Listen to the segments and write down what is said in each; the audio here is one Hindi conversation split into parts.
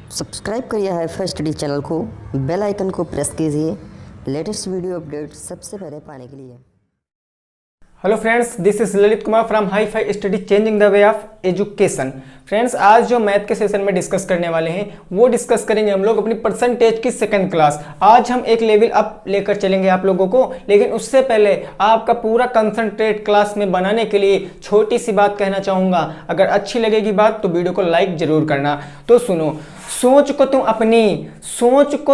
सब्सक्राइब करिए हाईफाई स्टडी चैनल को, बेल आइकन को प्रेस कीजिए लेटेस्ट वीडियो अपडेट सबसे पहले पाने के लिए। Hello friends, this is Lalit Kumar from HiFi study changing the way of education. Friends, आज जो मैथ के सेशन में डिस्कस करने वाले हैं वो डिस्कस करेंगे हम लोग अपनी परसेंटेज की सेकंड क्लास। आज हम एक लेवल अप लेकर चलेंगे आप लोगों को, लेकिन उससे पहले आपका पूरा कंसंट्रेट क्लास में बनाने के लिए छोटी सी बात कहना चाहूँगा। अगर अच्छी लगेगी बात तो वीडियो को लाइक जरूर करना। तो सुनो, सोच को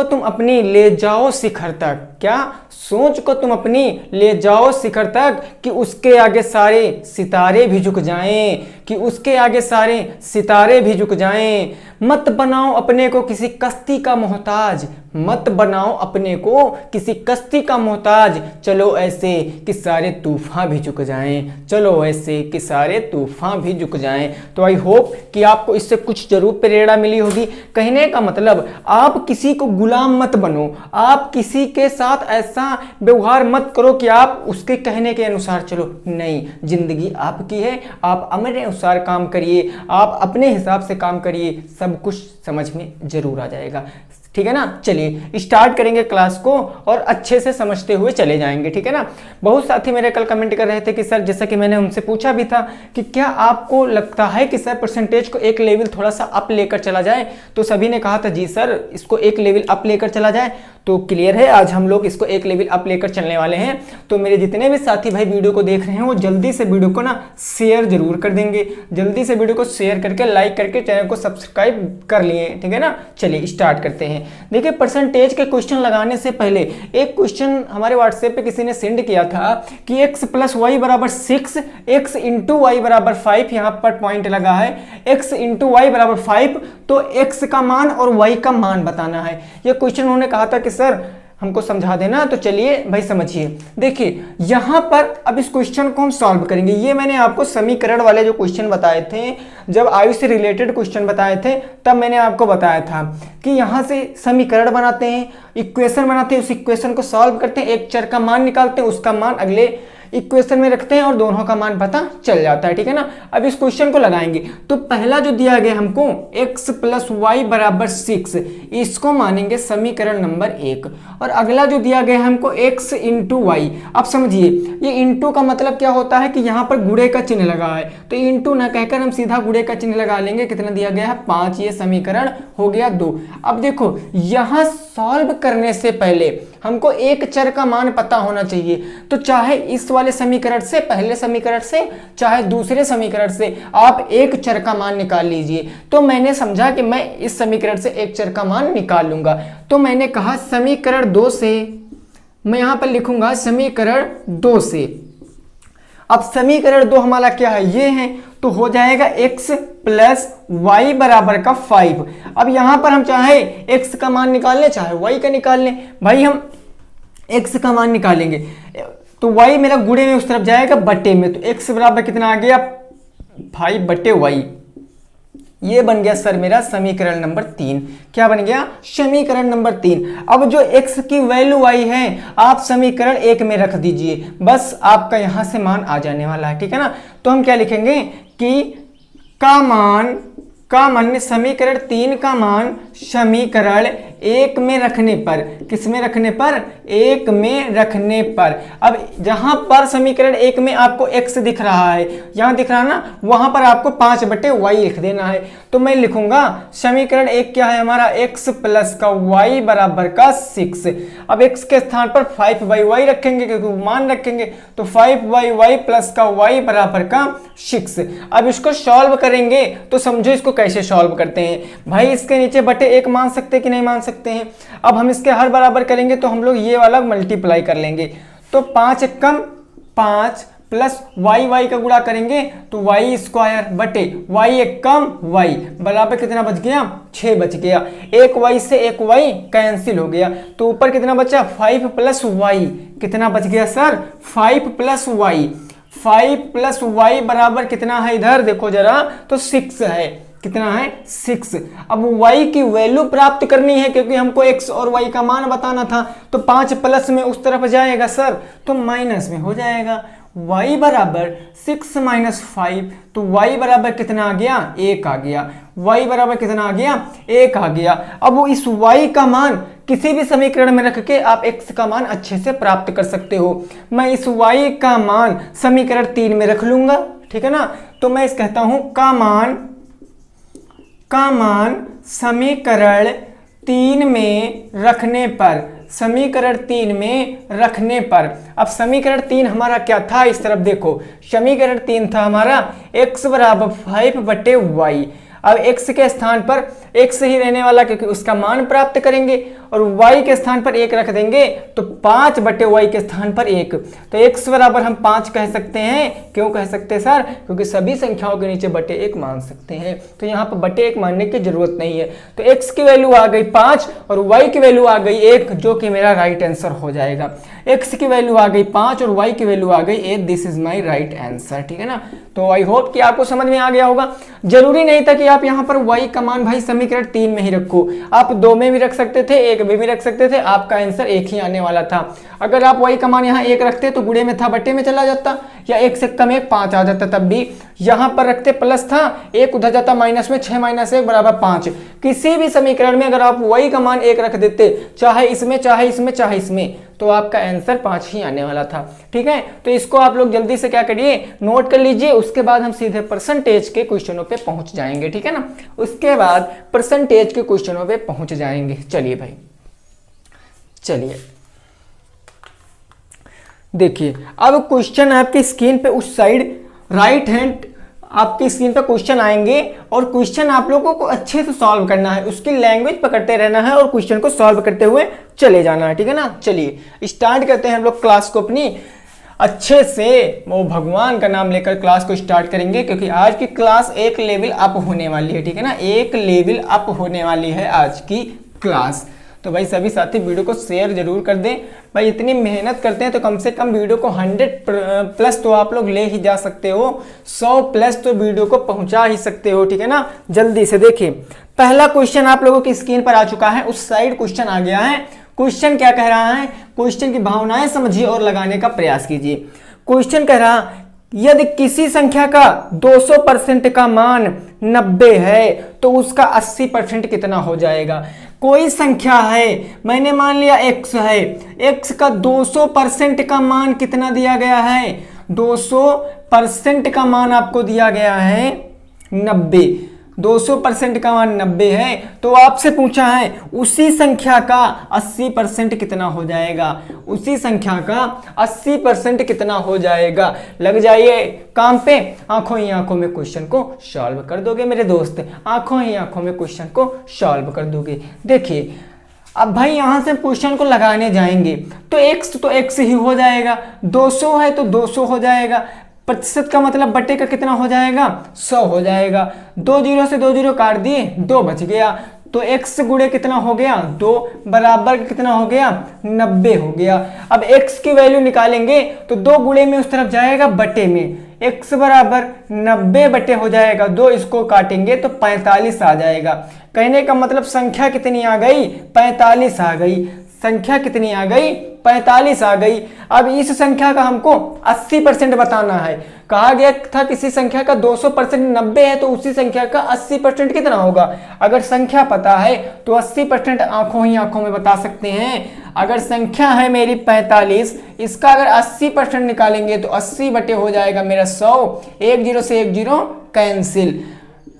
तुम अपनी ले जाओ शिखर तक। क्या? सोच को तुम अपनी ले जाओ शिखर तक कि उसके आगे सारे सितारे भी झुक जाएं, कि उसके आगे सारे सितारे भी झुक जाएं। मत बनाओ अपने को किसी कश्ती का मोहताज, मत बनाओ अपने को किसी कश्ती का मोहताज। चलो ऐसे कि सारे तूफान भी झुक जाएं, चलो ऐसे कि सारे तूफान भी झुक जाएं। तो आई होप कि आपको इससे कुछ जरूर प्रेरणा मिली होगी। कहने का मतलब, आप किसी को गुलाम मत बनो, आप किसी के साथ ऐसा व्यवहार मत करो कि आप उसके कहने के अनुसार चलो। नहीं, जिंदगी आपकी है, आप अपने अनुसार काम करिए, आप अपने हिसाब से काम करिए, सब कुछ समझ में जरूर आ जाएगा। ठीक है ना? चलिए स्टार्ट करेंगे क्लास को और अच्छे से समझते हुए चले जाएंगे। ठीक है ना? बहुत साथी मेरे कल कमेंट कर रहे थे कि सर, जैसा कि मैंने उनसे पूछा भी था कि क्या आपको लगता है कि सर परसेंटेज को एक लेवल थोड़ा सा अप लेकर चला जाए, तो सभी ने कहा था जी सर इसको एक लेवल अप लेकर चला जाए। तो क्लियर है, आज हम लोग इसको एक लेवल अप लेकर चलने वाले हैं। तो मेरे जितने भी साथी भाई वीडियो को देख रहे हैं वो जल्दी से वीडियो को ना शेयर जरूर कर देंगे, जल्दी से वीडियो को शेयर करके लाइक करके चैनल को सब्सक्राइब कर लिए। ठीक है ना? चलिए स्टार्ट करते हैं। देखिए, परसेंटेज के क्वेश्चन लगाने से पहले एक क्वेश्चन हमारे व्हाट्सएप पे किसी ने सेंड किया था कि x + y = 6, x × y = 5। यहाँ पर पॉइंट लगा है x × y = 5, तो x का मान और y का मान बताना है। ये क्वेश्चन उन्होंने कहा था कि सर हमको समझा देना। तो चलिए भाई समझिए। देखिए यहां पर अब इस क्वेश्चन को हम सॉल्व करेंगे। ये मैंने आपको समीकरण वाले जो क्वेश्चन बताए थे, जब आयु से रिलेटेड क्वेश्चन बताए थे, तब मैंने आपको बताया था कि यहां से समीकरण बनाते हैं, इक्वेशन बनाते हैं, उस इक्वेशन को सॉल्व करते हैं, एक चर का मान निकालते हैं, उसका मान अगले इक्वेशन में रखते हैं और दोनों का मान पता चल जाता है। ठीक है ना? अब इस क्वेश्चन को लगाएंगे। तो पहला जो दिया गया हमको x + y = 6, इसको मानेंगे समीकरण नंबर 1। और अगला जो दिया गया हमको x × y। अब समझिए, ये इंटू का मतलब क्या होता है कि यहाँ पर गुणे का चिन्ह लगा है, तो इंटू ना कहकर हम सीधा गुणे का चिन्ह लगा लेंगे। कितना दिया गया है? 5। ये समीकरण हो गया 2। अब देखो, यहाँ सॉल्व करने से पहले हमको एक चर का मान पता होना चाहिए। तो चाहे इस वाले समीकरण से, पहले समीकरण से, चाहे दूसरे समीकरण से आप एक चर का मान निकाल लीजिए। तो मैंने समझा कि मैं इस समीकरण से एक चर का मान निकाल लूंगा। तो मैंने कहा समीकरण 2 से, मैं यहां पर लिखूंगा समीकरण 2 से। अब समीकरण 2 हमारा क्या है? ये है, तो हो जाएगा x + y = 5। अब यहां पर हम चाहे x का मान निकाल लें, चाहे y का निकाल लें। भाई हम x का मान निकालेंगे तो y मेरा गुणे में उस तरफ जाएगा बटे में, तो x बराबर कितना आ गया? 5/y। ये बन गया सर मेरा समीकरण नंबर 3। क्या बन गया? समीकरण नंबर 3। अब जो x की वैल्यू y है आप समीकरण 1 में रख दीजिए, बस आपका यहां से मान आ जाने वाला है। ठीक है ना? तो हम क्या लिखेंगे कि समीकरण 3 का मान समीकरण 1 में रखने पर, किस में रखने पर? 1 में रखने पर। अब जहां पर समीकरण 1 में आपको x दिख रहा है, यहां दिख रहा है ना, वहां पर आपको 5/y लिख देना है। तो मैं लिखूंगा समीकरण 1 क्या है हमारा? x + y = 6। अब x के स्थान पर 5/y रखेंगे क्योंकि मान रखेंगे, तो 5/y + y = 6। अब इसको सॉल्व करेंगे तो समझो इसको कैसे सॉल्व करते हैं। भाई इसके नीचे बटे 1 मान सकते कि नहीं मान सकते हैं? अब हम इसके हर बराबर करेंगे तो हम लोग ये वाला मल्टीप्लाई कर लेंगे। तो 5 × 5 प्लस y का गुणा करेंगे तो y² बटे y1 y बराबर कितना बच गया? 6 बच गया। एक y से एक y कैंसिल हो गया, तो ऊपर कितना बचा? 5 + y। कितना बच गया सर? 5 + y। 5 + y बराबर कितना है? इधर देखो जरा, तो 6 है। कितना है? 6। अब y की वैल्यू प्राप्त करनी है क्योंकि हमको x और y का मान बताना था, तो 5 प्लस में उस तरफ जाएगा सर, तो माइनस में हो जाएगा। y = 6 - 5, तो y बराबर कितना आ गया? 1 आ गया। y बराबर कितना आ गया, 1 आ गया। अब वो इस y का मान किसी भी समीकरण में रख के आप x का मान अच्छे से प्राप्त कर सकते हो। मैं इस y का मान समीकरण 3 में रख लूंगा, ठीक है ना। तो मैं इस कहता हूं का मान समीकरण 3 में रखने पर, समीकरण 3 में रखने पर, अब समीकरण 3 हमारा क्या था, इस तरफ देखो, समीकरण 3 था हमारा x बराबर 5/y। अब x के स्थान पर x ही रहने वाला, क्योंकि उसका मान प्राप्त करेंगे, और y के स्थान पर 1 रख देंगे तो 5/y के स्थान पर 1, तो x बराबर हम 5 कह सकते हैं। क्यों कह सकते हैं सर, क्योंकि सभी संख्याओं के नीचे /1 मान सकते हैं, तो यहाँ पर /1 मानने की जरूरत नहीं है। तो x की वैल्यू आ गई 5 और y की वैल्यू आ गई 1, जो कि मेरा राइट आंसर हो जाएगा। x की वैल्यू आ गई 5 और y की वैल्यू आ गई 1, this is my right answer, ठीक है ना। तो आई होप कि आपको समझ में आ गया होगा। जरूरी नहीं था कि आप यहाँ पर y का मान भाई समीकरण 3 में ही रखो, आप 2 में भी रख सकते थे, 1 में भी रख सकते थे, आपका आंसर 1 ही आने वाला था। अगर आप y का मान यहाँ 1 रखते तो गुणे में था बट्टे में चला जाता, या 1 से कम 1 5 आ जाता, तब भी यहाँ पर रखते प्लस था, 1 उधर जाता माइनस में, 6 - 1 बराबर 5। किसी भी समीकरण में अगर आप y का मान 1 रख देते, चाहे इसमें चाहे इसमें चाहे इसमें, तो आपका आंसर 5 ही आने वाला था, ठीक है। तो इसको आप लोग जल्दी से क्या करिए, नोट कर लीजिए, उसके बाद हम सीधे परसेंटेज के क्वेश्चनों पे पहुंच जाएंगे, ठीक है ना। उसके बाद परसेंटेज के क्वेश्चनों पे पहुंच जाएंगे। चलिए भाई, चलिए देखिए, अब क्वेश्चन आपकी स्क्रीन पे उस साइड राइट हैंड आपकी स्क्रीन पर क्वेश्चन आएंगे, और क्वेश्चन आप लोगों को अच्छे से सॉल्व करना है, उसकी लैंग्वेज पकड़ते रहना है और क्वेश्चन को सॉल्व करते हुए चले जाना है, ठीक है ना। चलिए स्टार्ट करते हैं हम लोग क्लास को अपनी अच्छे से, वो भगवान का नाम लेकर क्लास को स्टार्ट करेंगे, क्योंकि आज की क्लास एक लेवल अप होने वाली है, ठीक है ना। एक लेवल अप होने वाली है आज की क्लास। तो भाई सभी साथी वीडियो को शेयर जरूर कर दें भाई, इतनी मेहनत करते हैं तो कम से कम वीडियो को 100+ तो आप लोग ले ही जा सकते हो, 100+ तो वीडियो को पहुंचा ही सकते हो, ठीक है ना। जल्दी से देखिए, पहला क्वेश्चन आप लोगों की स्क्रीन पर आ चुका है, उस साइड क्वेश्चन आ गया है। क्वेश्चन क्या कह रहा है, क्वेश्चन की भावनाएं समझिए और लगाने का प्रयास कीजिए। क्वेश्चन कह रहा, यदि किसी संख्या का 200% का मान 90 है तो उसका 80% कितना हो जाएगा। कोई संख्या है, मैंने मान लिया x है, x का 200% का मान कितना दिया गया है, 200% का मान आपको दिया गया है 90, 200% का मान 90 है, तो आपसे पूछा है उसी संख्या का 80% कितना हो जाएगा, उसी संख्या का 80% कितना हो जाएगा। लग जाइए काम पे, आंखों ही आंखों में क्वेश्चन को सॉल्व कर दोगे मेरे दोस्त, आंखों ही आंखों में क्वेश्चन को सॉल्व कर दोगे। देखिए अब भाई यहां से क्वेश्चन को लगाने जाएंगे तो x ही हो जाएगा, 200 है तो 200 हो जाएगा, प्रतिशत का मतलब बट्टे का कितना हो जाएगा, 100 हो जाएगा। 2 0 से 2 0 काट दिए, 2 बच गया, तो x गुणे कितना हो गया, 2 बराबर कितना हो गया, 90 हो गया। अब x की वैल्यू निकालेंगे तो 2 गुणे में उस तरफ जाएगा बट्टे में, x बराबर 90 हो जाएगा, 2 इसको काटेंगे तो 45 आ जाएगा। कहने का मतलब संख्या कितनी आ गई, 45 आ गई। संख्या कितनी आ गई, 45 आ गई। अब इस संख्या का हमको 80% बताना है। कहा गया था किसी संख्या का 200% 90 है तो उसी संख्या का 80% कितना होगा। अगर संख्या पता है तो 80% आंखों ही आंखों में बता सकते हैं। अगर संख्या है मेरी 45, इसका अगर 80% निकालेंगे तो 80 हो जाएगा मेरा 100, 1 0 से 1 0 कैंसिल,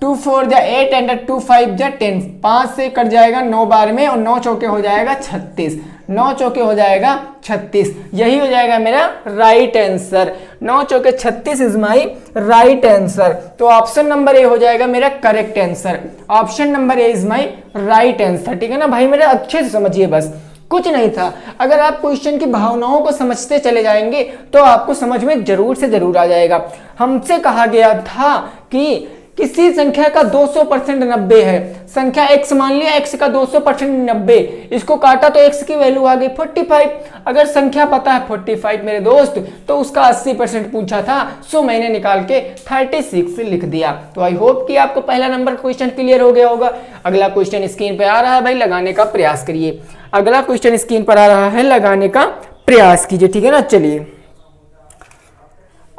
2 4 जा 8 एंड 2 5 जा 10, 5 से कट जाएगा 9 बार में और 9 चौके हो जाएगा 36, 9 चौके हो जाएगा 36, यही हो जाएगा मेरा राइट आंसर। 9 चौके 36 इज माई राइट आंसर। तो ऑप्शन नंबर ए हो जाएगा मेरा correct answer. Option number A is my right answer, ठीक है ना भाई। मेरा अच्छे से समझिए, बस कुछ नहीं था। अगर आप क्वेश्चन की भावनाओं को समझते चले जाएंगे तो आपको समझ में जरूर से जरूर आ जाएगा। हमसे कहा गया था कि किसी संख्या का 200% 90 है, संख्या x मान लिया, x का 200% 90, इसको काटा तो x की वैल्यू आ गई 45। अगर संख्या पता है 45 मेरे दोस्त तो उसका 80% पूछा था, सो मैंने निकाल के 36 लिख दिया। तो आई होप कि आपको पहला नंबर क्वेश्चन क्लियर हो गया होगा। अगला क्वेश्चन स्क्रीन पे आ रहा है भाई, लगाने का प्रयास करिए। अगला क्वेश्चन स्क्रीन पर आ रहा है, लगाने का प्रयास कीजिए, ठीक है ना। चलिए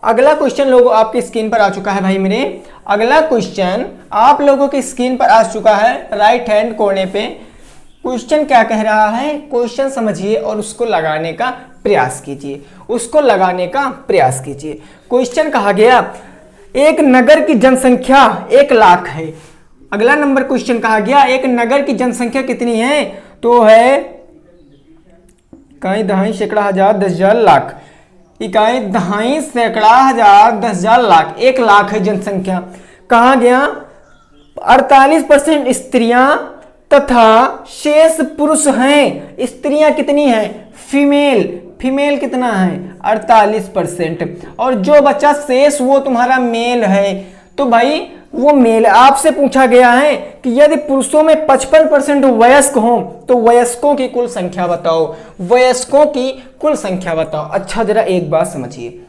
अगला क्वेश्चन लोगों आपकी स्क्रीन पर आ चुका है भाई मेरे। अगला क्वेश्चन आप लोगों की स्क्रीन पर आ चुका है राइट हैंड कोने पे। क्वेश्चन क्या कह रहा है, क्वेश्चन समझिए और उसको लगाने का प्रयास कीजिए, उसको लगाने का प्रयास कीजिए। क्वेश्चन कहा गया एक नगर की जनसंख्या 1 लाख है। अगला नंबर क्वेश्चन कहा गया एक नगर की जनसंख्या कितनी है, तो है इकाई दहाई सैकड़ा हजार 10,000 लाख। इकाई दहाई सैकड़ा हजार 10,000 लाख, 1 लाख है जनसंख्या। कहा गया 48% स्त्रियां तथा शेष पुरुष हैं। स्त्रियां कितनी हैं, फीमेल, फीमेल कितना है 48%, और जो बच्चा शेष वो तुम्हारा मेल है। तो भाई वो मेल, आपसे पूछा गया है कि यदि पुरुषों में 55% वयस्क हों तो वयस्कों की कुल संख्या बताओ, वयस्कों की कुल संख्या बताओ। अच्छा जरा एक बात समझिए,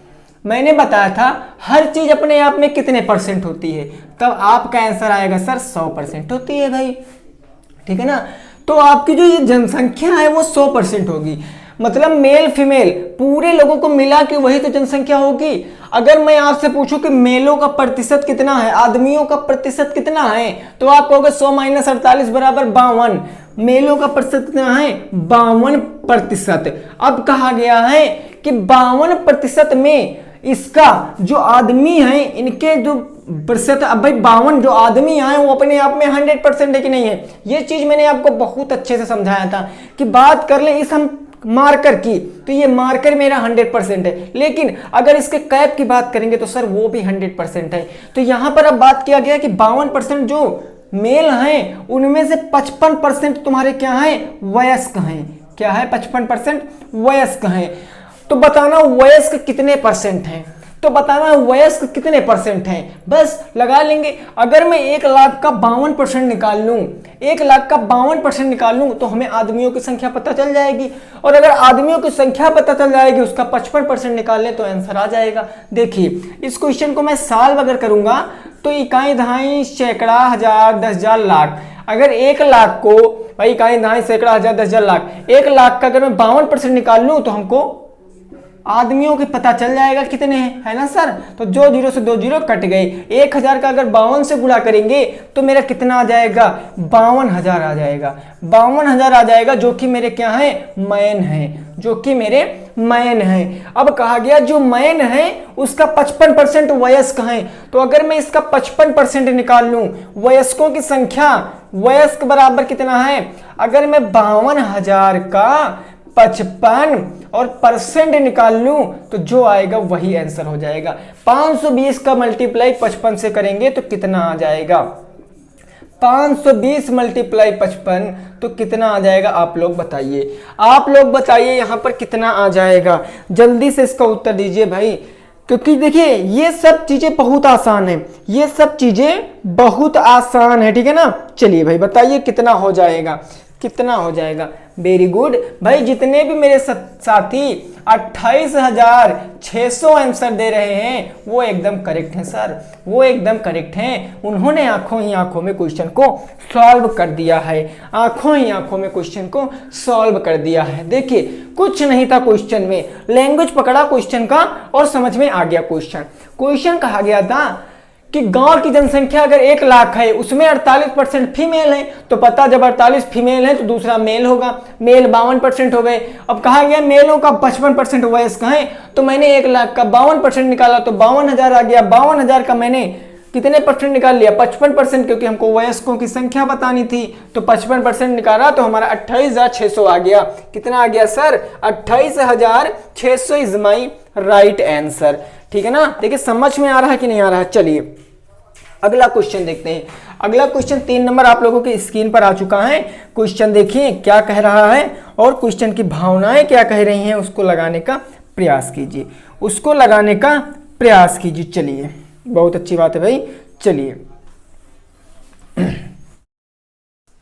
मैंने बताया था हर चीज अपने आप में कितने परसेंट होती है, तब आपका आंसर आएगा सर 100% होती है भाई, ठीक है ना। तो आपकी जो ये जनसंख्या है वो 100% होगी, मतलब मेल फीमेल पूरे लोगों को मिला के वही तो जनसंख्या होगी। अगर मैं आपसे पूछूं कि मेलों का प्रतिशत कितना है, आदमियों का प्रतिशत कितना है, तो आप कहोगे 100 - 48 बराबर 52। मेलों का प्रतिशत कितना है 52%। अब कहा गया है कि 52% में इसका जो आदमी है इनके जो प्रतिशत, अब भाई 52 जो आदमी आए वो अपने आप में 100% है कि नहीं है। ये चीज मैंने आपको बहुत अच्छे से समझाया था कि बात कर ले इस हम मार्कर की, तो ये मार्कर मेरा 100% है, लेकिन अगर इसके कैप की बात करेंगे तो सर वो भी 100% है। तो यहां पर अब बात किया गया कि 52% जो मेल हैं उनमें से 55% तुम्हारे क्या हैं, वयस्क हैं। क्या है 55% वयस्क हैं। तो बताना वयस्क कितने परसेंट हैं, तो बताना वयस्क कितने परसेंट हैं, बस लगा लेंगे। अगर मैं 1 लाख का 52% निकाल लूं, 1 लाख का 52% निकाल लूं तो हमें आदमियों की संख्या पता चल जाएगी, और अगर आदमियों की संख्या पता चल जाएगी उसका 55% निकाल लें तो आंसर आ जाएगा। देखिए इस क्वेश्चन को मैं सॉल्व अगर करूंगा तो इकाई दहाई सैकड़ा हजार 10,000 लाख, अगर 1 लाख को भाई इकाई दहाई सैकड़ा हजार 10,000 लाख, 1 लाख का अगर मैं 52% निकाल लूं तो हमको आदमियों के पता चल जाएगा कितने हैं, है ना सर। तो जो 0 से 2 0 कट गए। 1000 का अगर 52 से गुणा करेंगे तो मेरा कितना आ जाएगा 52,000 आ जाएगा, 52,000 आ जाएगा, जो कि मेरे क्या है मैन है, जो कि मेरे मैन है। अब कहा गया जो मैन है उसका 55% वयस्क है, तो अगर मैं इसका 55% निकाल लूं, वयस्कों की संख्या, वयस्क बराबर कितना है, अगर मैं 52,000 का 55 और परसेंट निकाल लूं तो जो आएगा वही आंसर हो जाएगा। 520 का मल्टीप्लाई 55 से करेंगे तो कितना आ जाएगा, 520 मल्टीप्लाई 55 तो कितना आ जाएगा, आप लोग बताइए, आप लोग बताइए यहां पर कितना आ जाएगा। जल्दी से इसका उत्तर दीजिए भाई, क्योंकि देखिए ये सब चीजें बहुत आसान है, ये सब चीजें बहुत आसान है, ठीक है ना। चलिए भाई बताइए कितना हो जाएगा, कितना हो जाएगा। वेरी गुड भाई, जितने भी मेरे साथी 28,600 आंसर दे रहे हैं वो एकदम करेक्ट हैं सर, वो एकदम करेक्ट हैं। उन्होंने आंखों ही आंखों में क्वेश्चन को सॉल्व कर दिया है, आंखों ही आंखों में क्वेश्चन को सॉल्व कर दिया है। देखिए कुछ नहीं था क्वेश्चन में, लैंग्वेज पकड़ा क्वेश्चन का और समझ में आ गया क्वेश्चन। क्वेश्चन कहा गया था कि गांव की जनसंख्या अगर 1 लाख है उसमें 48% फीमेल है, तो पता जब 48 फीमेल है तो दूसरा मेल होगा, मेल 52% हो गए। अब कहा गया मेलों का 55% वयस्क है, तो मैंने 1 लाख का 52% निकाला तो 52,000 आ गया। 52,000 का मैंने कितने परसेंट निकाल लिया, 55%, क्योंकि हमको वयस्कों की संख्या बतानी थी, तो 55% निकाला तो हमारा 28,600 आ गया। कितना आ गया sir, 28,600 is my right answer, ठीक है ना। देखिए समझ में आ रहा है कि नहीं आ रहा है। चलिए अगला क्वेश्चन देखते हैं। अगला क्वेश्चन 3 नंबर आप लोगों की स्क्रीन पर आ चुका है। क्वेश्चन देखिए क्या कह रहा है और क्वेश्चन की भावनाएं क्या कह रही हैं, उसको लगाने का प्रयास कीजिए, उसको लगाने का प्रयास कीजिए। चलिए बहुत अच्छी बात है भाई। चलिए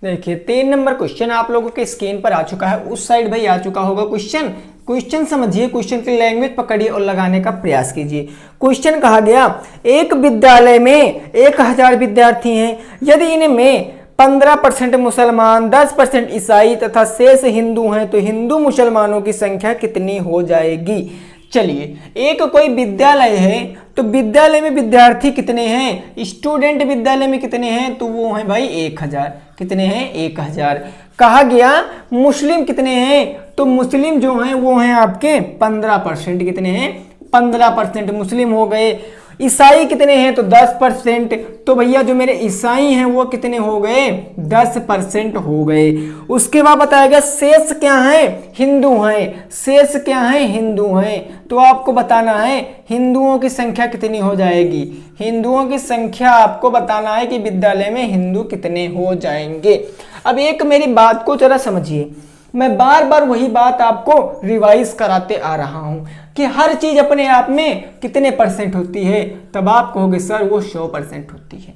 देखिए 3 नंबर क्वेश्चन आप लोगों के स्क्रीन पर आ चुका है, उस साइड भाई आ चुका होगा क्वेश्चन। क्वेश्चन समझिए, क्वेश्चन की लैंग्वेज पकड़िए और लगाने का प्रयास कीजिए। क्वेश्चन कहा गया एक विद्यालय में 1000 विद्यार्थी हैं, यदि इनमें 15% मुसलमान, 10% ईसाई तथा शेष हिंदू हैं तो हिंदू मुसलमानों की संख्या कितनी हो जाएगी। चलिए, एक कोई विद्यालय है तो विद्यालय में विद्यार्थी कितने हैं, स्टूडेंट विद्यालय में कितने हैं, तो वो हैं भाई 1000। कितने हैं, 1000। कहा गया मुस्लिम कितने हैं, तो मुस्लिम जो हैं वो हैं आपके 15%। कितने हैं, 15% मुस्लिम हो गए। ईसाई कितने हैं, तो 10%। तो भैया जो मेरे ईसाई हैं वो कितने हो गए, 10% हो गए। उसके बाद बताया गया शेष क्या है, हिंदू हैं। शेष क्या है, हिंदू हैं। तो आपको बताना है हिंदुओं की संख्या कितनी हो जाएगी। हिंदुओं की संख्या आपको बताना है कि विद्यालय में हिंदू कितने हो जाएंगे। अब एक मेरी बात को जरा समझिए, मैं बार बार वही बात आपको रिवाइज कराते आ रहा हूं कि हर चीज अपने आप में कितने परसेंट होती है, तब आप कहोगे सर वो 100% होती है।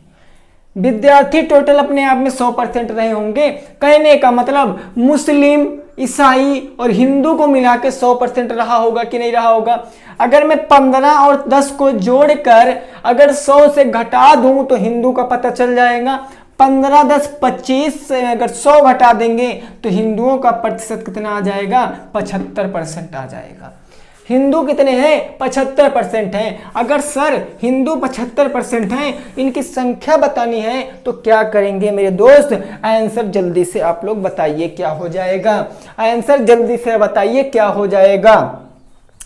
विद्यार्थी टोटल अपने आप में 100% रहे होंगे, कहने का मतलब मुस्लिम, ईसाई और हिंदू को मिला के 100% रहा होगा कि नहीं रहा होगा। अगर मैं 15 और 10 को जोड़कर अगर 100 से घटा दूं तो हिंदू का पता चल जाएगा। 15, 10, 25 से अगर 100 घटा देंगे तो हिंदुओं का प्रतिशत कितना आ जाएगा, 75% आ जाएगा। हिंदू कितने हैं, 75% हैं। अगर सर हिंदू 75% हैं, इनकी संख्या बतानी है तो क्या करेंगे मेरे दोस्त, आंसर जल्दी से आप लोग बताइए क्या हो जाएगा। आंसर जल्दी से बताइए क्या हो जाएगा।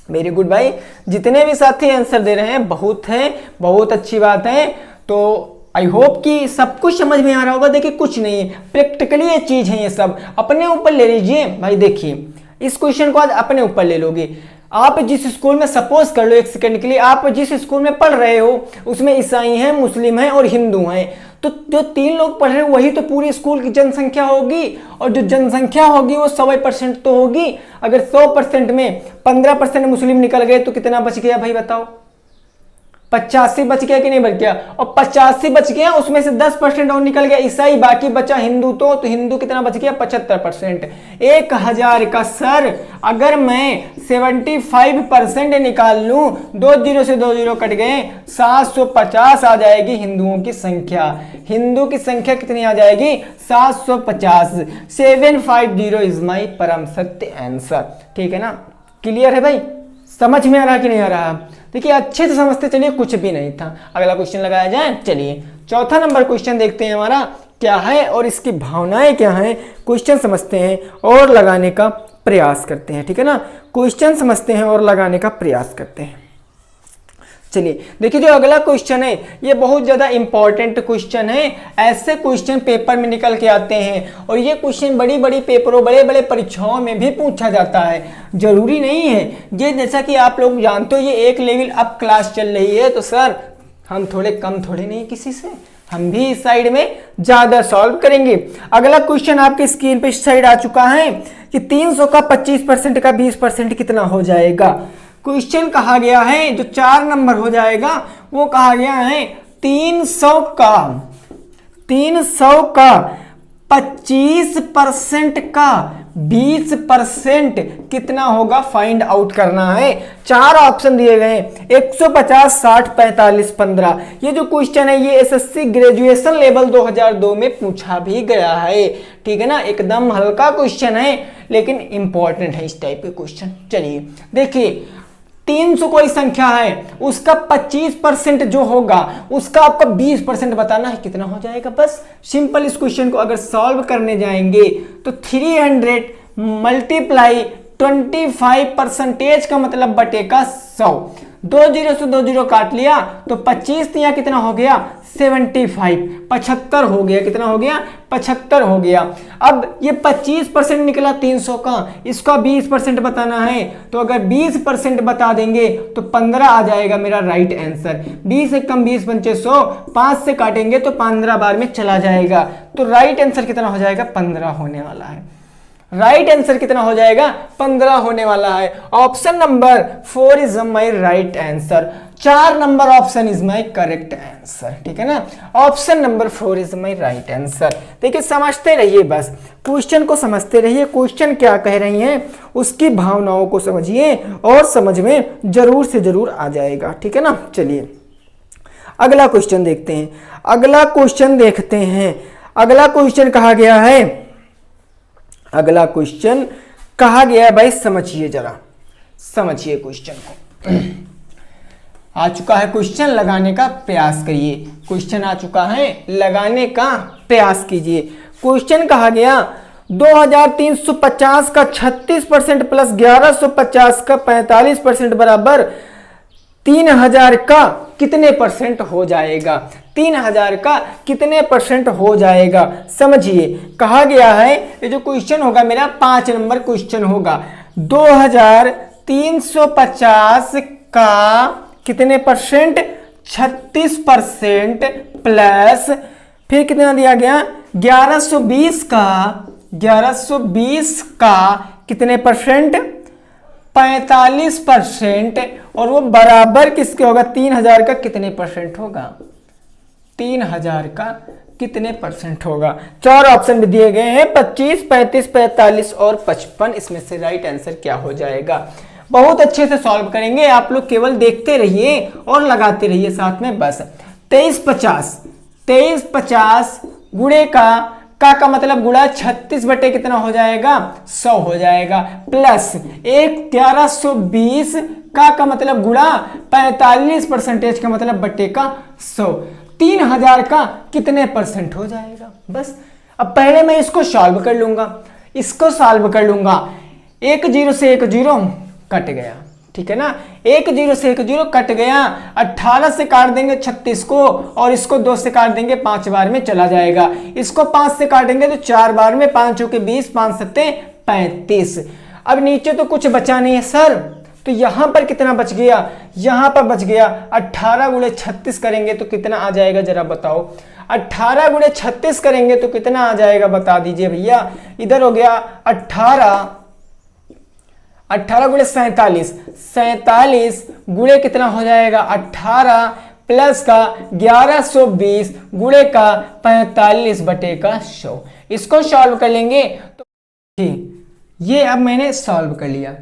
वेरी गुड भाई, जितने भी साथी आंसर दे रहे हैं बहुत हैं, बहुत अच्छी बात है। तो आई होप कि सब कुछ समझ में आ रहा होगा। देखिए कुछ नहीं है, प्रैक्टिकली ये चीज है, ये सब अपने ऊपर ले लीजिए भाई। देखिए इस क्वेश्चन को आज अपने ऊपर ले लोगे। आप जिस स्कूल में, सपोज कर लो एक सेकंड के लिए, आप जिस स्कूल में पढ़ रहे हो उसमें ईसाई हैं, मुस्लिम हैं और हिंदू हैं, तो जो 3 लोग पढ़ रहे हैं वही तो पूरी स्कूल की जनसंख्या होगी। और जो जनसंख्या होगी वो 100% तो होगी। अगर 100% में 15% मुस्लिम निकल गए तो कितना बच गया भाई बताओ, 85 बच गया कि नहीं बच गया। और 85 बच गया, उसमें से 10% और निकल गया ईसाई, बाकी बचा हिंदू। तो हिंदू कितना बच गया, 75%। 1000 का सर अगर मैं 75% निकाल लूं, 2 0 से 2 0 कट गए, 750 आ जाएगी हिंदुओं की संख्या। हिंदू की संख्या कितनी आ जाएगी, 750। 750 इज माई परम सत्य आंसर। ठीक है ना, क्लियर है भाई, समझ में आ रहा कि नहीं आ रहा। देखिए अच्छे से समझते चलिए, कुछ भी नहीं था। अगला क्वेश्चन लगाया जाए। चलिए चौथा नंबर क्वेश्चन देखते हैं हमारा क्या है और इसकी भावनाएं क्या हैं। क्वेश्चन समझते हैं और लगाने का प्रयास करते हैं। ठीक है ना, क्वेश्चन समझते हैं और लगाने का प्रयास करते हैं। चलिए देखिए, जो अगला क्वेश्चन है ये बहुत ज्यादा इंपॉर्टेंट क्वेश्चन है। ऐसे क्वेश्चन पेपर में निकल के आते हैं और ये क्वेश्चन बड़ी बड़ी पेपरों, बड़े बड़े परीक्षाओं में भी पूछा जाता है। जरूरी नहीं है ये, जैसा कि आप लोग जानते हो ये एक लेवल अप क्लास चल रही है, तो सर हम थोड़े कम थोड़े नहीं किसी से, हम भी इस साइड में ज्यादा सॉल्व करेंगे। अगला क्वेश्चन आपकी स्क्रीन पे इस साइड आ चुका है कि 300 का 25% का 20% कितना हो जाएगा। क्वेश्चन कहा गया है, जो 4 नंबर हो जाएगा वो कहा गया है 300 का 25% का 20% कितना होगा फाइंड आउट करना है। 4 ऑप्शन दिए गए, 150, 60, 45, 15। ये जो क्वेश्चन है ये एसएससी ग्रेजुएशन लेवल 2002 में पूछा भी गया है। ठीक है ना, एकदम हल्का क्वेश्चन है लेकिन इंपॉर्टेंट है इस टाइप के क्वेश्चन। चलिए देखिए, 300 कोई संख्या है, उसका 25% जो होगा उसका आपका 20% बताना है, कितना हो जाएगा। बस सिंपल इस क्वेश्चन को अगर सॉल्व करने जाएंगे तो 300 मल्टीप्लाई 25% का मतलब बटेगा 100। 2 0 से 2 0 काट लिया तो 25 या कितना हो गया, 75, 75 हो गया। कितना हो गया, 75 हो गया। अब ये 25% निकला 300 का, इसका 20% बताना है, तो अगर 20% बता देंगे तो 15 आ जाएगा मेरा राइट आंसर। 20 से कम 20 पंचे 100, 5 से काटेंगे तो 15 बार में चला जाएगा। तो राइट आंसर कितना हो जाएगा, 15 होने वाला है। राइट आंसर कितना हो जाएगा, 15 होने वाला है। Option number 4 is my right answer. 4 number option is my correct answer. ठीक है ना, option number 4 is my right answer. देखिए समझते रहिए, बस क्वेश्चन को समझते रहिए, क्वेश्चन क्या कह रही हैं उसकी भावनाओं को समझिए और समझ में जरूर से जरूर आ जाएगा। ठीक है ना, चलिए अगला क्वेश्चन देखते हैं। अगला क्वेश्चन देखते हैं। अगला क्वेश्चन कहा गया है, अगला क्वेश्चन कहा गया है भाई, समझिए जरा, समझिए क्वेश्चन को। आ चुका है क्वेश्चन, लगाने का प्रयास करिए। क्वेश्चन आ चुका है, लगाने का प्रयास कीजिए। क्वेश्चन कहा गया 2350 का 36% प्लस 1150 का 45% बराबर 3000 का कितने परसेंट हो जाएगा। 3000 का कितने परसेंट हो जाएगा, समझिए। कहा गया है, ये जो क्वेश्चन होगा मेरा 5 नंबर क्वेश्चन होगा। 2350 का कितने परसेंट, 36% प्लस फिर कितना दिया गया 1120 का कितने परसेंट, 45%, और वो बराबर किसके होगा, 3000 का कितने परसेंट होगा, 3000 का कितने परसेंट होगा। 4 ऑप्शन भी दिए गए हैं, 25, 35, 45 और 55। इसमें से राइट आंसर क्या हो जाएगा। बहुत अच्छे से सॉल्व करेंगे आप लोग, केवल देखते रहिए और लगाते रहिए साथ में बस। 2350 गुणे का मतलब गुणा 36 बटे कितना हो जाएगा, 100 हो जाएगा, प्लस 1120 का मतलब गुणा 45% का मतलब बटे का 100। 3000 का कितने परसेंट हो जाएगा। बस अब पहले मैं इसको सॉल्व कर लूंगा, इसको सॉल्व कर लूंगा। 1 0 से 1 0 कट गया, ठीक है ना। 1 0 से 1 0 कट गया। 18 से काट देंगे 36 को, और इसको 2 से काट देंगे 5 बार में चला जाएगा। इसको 5 से काटेंगे तो 4 बार में, 5 चौके 20, 5 सत्ते 35। अब नीचे तो कुछ बचा नहीं है सर, तो यहां पर कितना बच गया, यहां पर बच गया 18 गुणे 36 करेंगे तो कितना आ जाएगा जरा बताओ। 18 गुणे 36 करेंगे तो कितना आ जाएगा बता दीजिए भैया। इधर हो गया 18 गुणे 47 गुणे कितना हो जाएगा 18 प्लस का 1120 गुणे का 45 बटे का 100। इसको सॉल्व कर लेंगे तो ये अब मैंने सॉल्व कर लिया,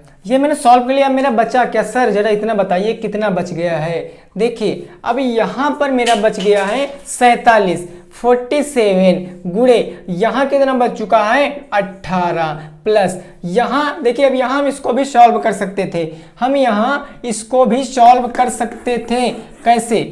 मेरा बचा क्या सर, जरा इतना बताइए कितना बच गया है। देखिए अब यहां पर मेरा बच गया है 47 गुणे यहां कितना बच चुका है 18 प्लस यहां देखिए, अब यहां हम इसको भी सॉल्व कर सकते थे, कैसे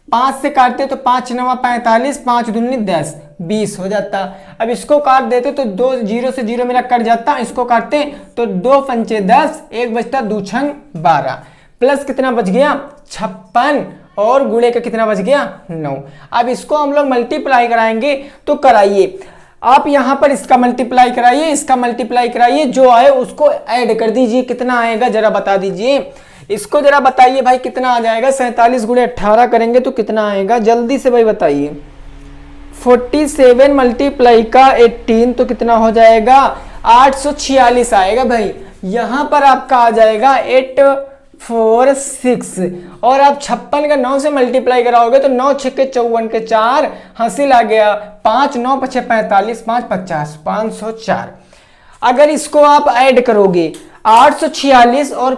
5 से काटते तो 5 9 45, 5 दूनी 10 20 हो जाता। अब इसको काट देते तो 2 0 से 0 मेरा कट जाता, इसको काटते तो 2 पंचे 10, 1 बचता 2 छंग 12, प्लस कितना बच गया 56 और गुणे का कितना बच गया 9। अब इसको हम लोग मल्टीप्लाई कराएंगे तो कराइए आप, यहां पर इसका मल्टीप्लाई कराइए, जो आए उसको ऐड कर दीजिए, कितना आएगा जरा बता दीजिए। इसको जरा बताइए भाई कितना आ जाएगा। 47 गुणे 18 करेंगे तो कितना आएगा, जल्दी से भाई बताइए। 47 मल्टीप्लाई का 18 तो कितना हो जाएगा 846 आएगा भाई। यहां पर आपका आ जाएगा 846, और आप 56 का 9 से मल्टीप्लाई कराओगे तो 9 6 के 54 के 4 हासिल आ गया 5 9 5 45 5 50 504। अगर इसको आप ऐड करोगे 846 और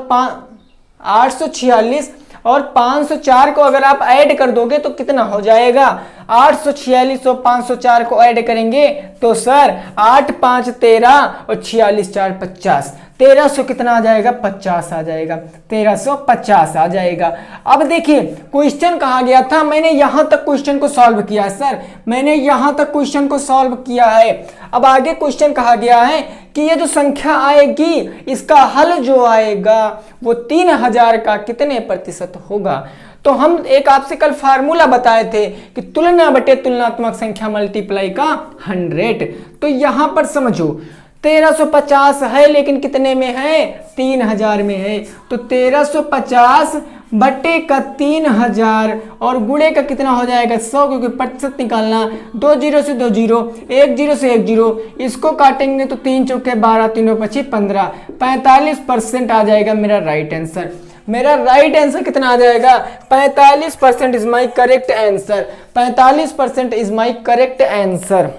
504 को अगर आप ऐड कर दोगे तो कितना हो जाएगा। 846 और 504 को ऐड करेंगे तो सर 8 5 13 और 46 4 50, 1300 कितना आ जाएगा 50 आ जाएगा, 1350 आ जाएगा। अब देखिए क्वेश्चन कहा गया था, मैंने यहां तक क्वेश्चन को सॉल्व किया है सर, मैंने यहां तक क्वेश्चन को सॉल्व किया है। अब आगे क्वेश्चन कहा गया है कि ये जो संख्या आएगी इसका हल जो आएगा वो 3000 का कितने प्रतिशत होगा। तो हम एक आपसे कल फार्मूला बताए थे कि तुलना बटे तुलनात्मक संख्या मल्टीप्लाई का 100। तो यहां पर समझो 1350 है लेकिन कितने में है 3000 में है, तो 1350 बटे का 3000 और गुणे का कितना हो जाएगा 100, क्योंकि प्रतिशत निकालना 2 0 से 2 0, 1 0 से 1 0, इसको काटेंगे तो 3 चौके 12 3 25 15, 45% आ जाएगा मेरा राइट आंसर। मेरा राइट आंसर कितना आ जाएगा 45% is my correct answer, 45% is my correct answer.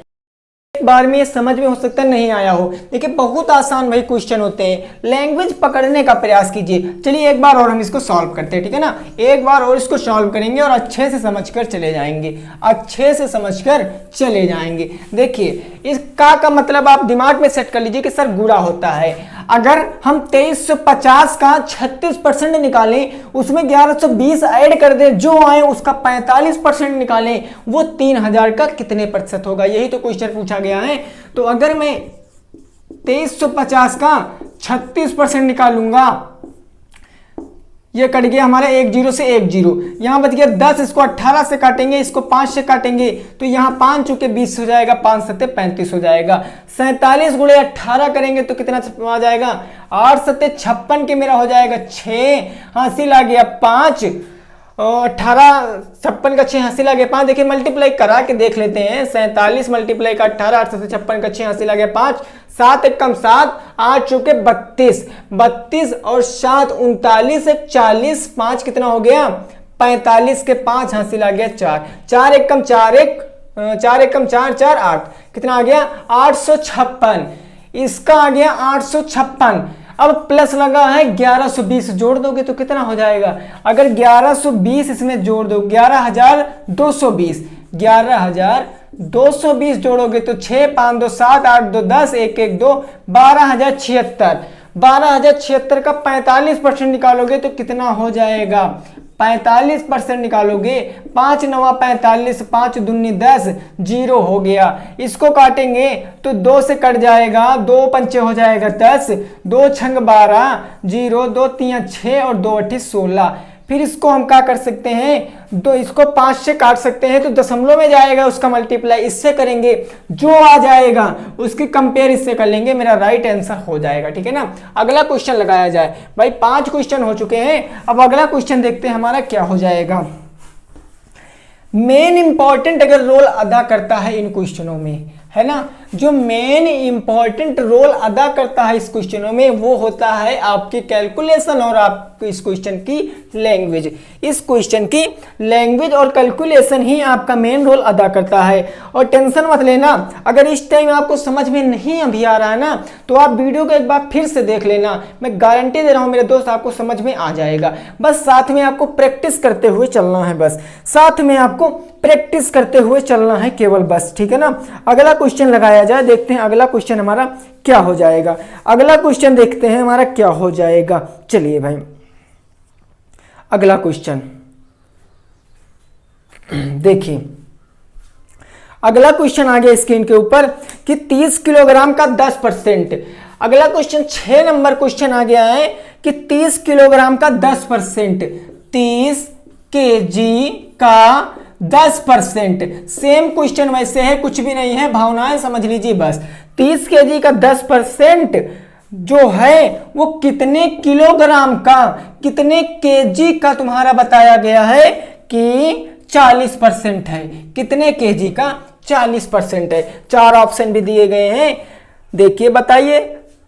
एक बार में ये समझ में हो सकता है नहीं आया हो, देखिए बहुत आसान भाई क्वेश्चन होते हैं, लैंग्वेज पकड़ने का प्रयास कीजिए। चलिए एक बार और हम इसको सॉल्व करते हैं, ठीक है ना, एक बार और इसको सॉल्व करेंगे और अच्छे से समझकर चले जाएंगे, देखिए इस का मतलब आप दिमाग में सेट कर लीजिए कि सर गुणा होता है। अगर हम 2350 का 36% निकालें, उसमें 1120 ऐड कर दें, जो आए उसका 45% निकालें, वो 3000 का कितने प्रतिशत होगा? यही तो क्वेश्चन पूछा गया है। तो अगर मैं 2350 का 36% निकालूंगा, ये कट गया हमारा 10 से 10, यहां बच गया 10, इसको 18 से काटेंगे, इसको 5 से काटेंगे, तो यहां 5 चुके 20 हो जाएगा, 5 सत्ते 35 हो जाएगा। 47 गुणे 18 करेंगे तो कितना आ जाएगा? 8 सत्ते 56 के मेरा हो जाएगा 6, हासिल आ गया 5, 18 56 का 6 हासिल आ गया 5। देखिए मल्टीप्लाई करा के देख लेते हैं। 47 मल्टीप्लाई का 18, 8 से 56 का 6 हासिल आ गया 5, 7 एक कम 7, 8 चौके 32, 32 और 7 39 से 40, 5 कितना हो गया? 45 के 5 हासिल आ गया 4, 4 एक कम 4 एक 4 एक कम 4 4 8, कितना आ गया? 856। इसका आ गया 856। अब प्लस लगा है 1120, जोड़ दोगे तो कितना हो जाएगा? अगर 1120 इसमें जोड़ दो, 11220, 11220 जोड़ोगे तो 6 5 2 7 8 2 10 1 1 2 12076, 12076 का 45% निकालोगे तो कितना हो जाएगा? 45% निकालोगे, 5 9 45, 5 दूनी 10, 0 हो गया। इसको काटेंगे तो 2 से कट जाएगा, 2 पंचे हो जाएगा 10, 2 छंग 12, 0, 2 3 6 और 2 8 16। फिर इसको हम क्या कर सकते हैं? दो इसको 5 से काट सकते हैं तो दशमलव में जाएगा, उसका मल्टीप्लाई इससे करेंगे, जो आ जाएगा उसकी कंपेयर इससे कर लेंगे, मेरा राइट आंसर हो जाएगा। ठीक है ना। अगला क्वेश्चन लगाया जाए। भाई 5 क्वेश्चन हो चुके हैं, अब अगला क्वेश्चन देखते हैं हमारा क्या हो जाएगा। मेन इंपॉर्टेंट अगर रोल अदा करता है इन क्वेश्चनों में, है ना, जो मेन इंपॉर्टेंट रोल अदा करता है इस क्वेश्चनों में वो होता है आपकी कैलकुलेशन और आपकी इस क्वेश्चन की लैंग्वेज। इस क्वेश्चन की लैंग्वेज और कैलकुलेशन ही आपका मेन रोल अदा करता है। और टेंशन मत लेना, अगर इस टाइम आपको समझ में नहीं अभी आ रहा है ना, तो आप वीडियो को एक बार फिर से देख लेना, मैं गारंटी दे रहा हूं मेरे दोस्त आपको समझ में आ जाएगा। बस साथ में आपको प्रैक्टिस करते हुए चलना है, बस साथ में आपको प्रैक्टिस करते हुए चलना है केवल, बस। ठीक है ना। अगला क्वेश्चन लगाया जाए, देखते हैं अगला क्वेश्चन हमारा क्या हो जाएगा। अगला क्वेश्चन देखते हैं हमारा क्या हो जाएगा। चलिए भाई अगला क्वेश्चन देखिए। अगला क्वेश्चन आ गया स्क्रीन के ऊपर कि 30 किलोग्राम का 10%। अगला क्वेश्चन 6 नंबर क्वेश्चन आ गया है कि 30 किलोग्राम का 10%, 30 केजी का 10%। सेम क्वेश्चन वैसे है, कुछ भी नहीं है, भावनाएं समझ लीजिए बस। 30 केजी का 10% जो है वो कितने किलोग्राम का, कितने केजी का तुम्हारा बताया गया है कि 40% है। कितने केजी का? 40% है। 4 ऑप्शन भी दिए गए हैं, देखिए बताइए,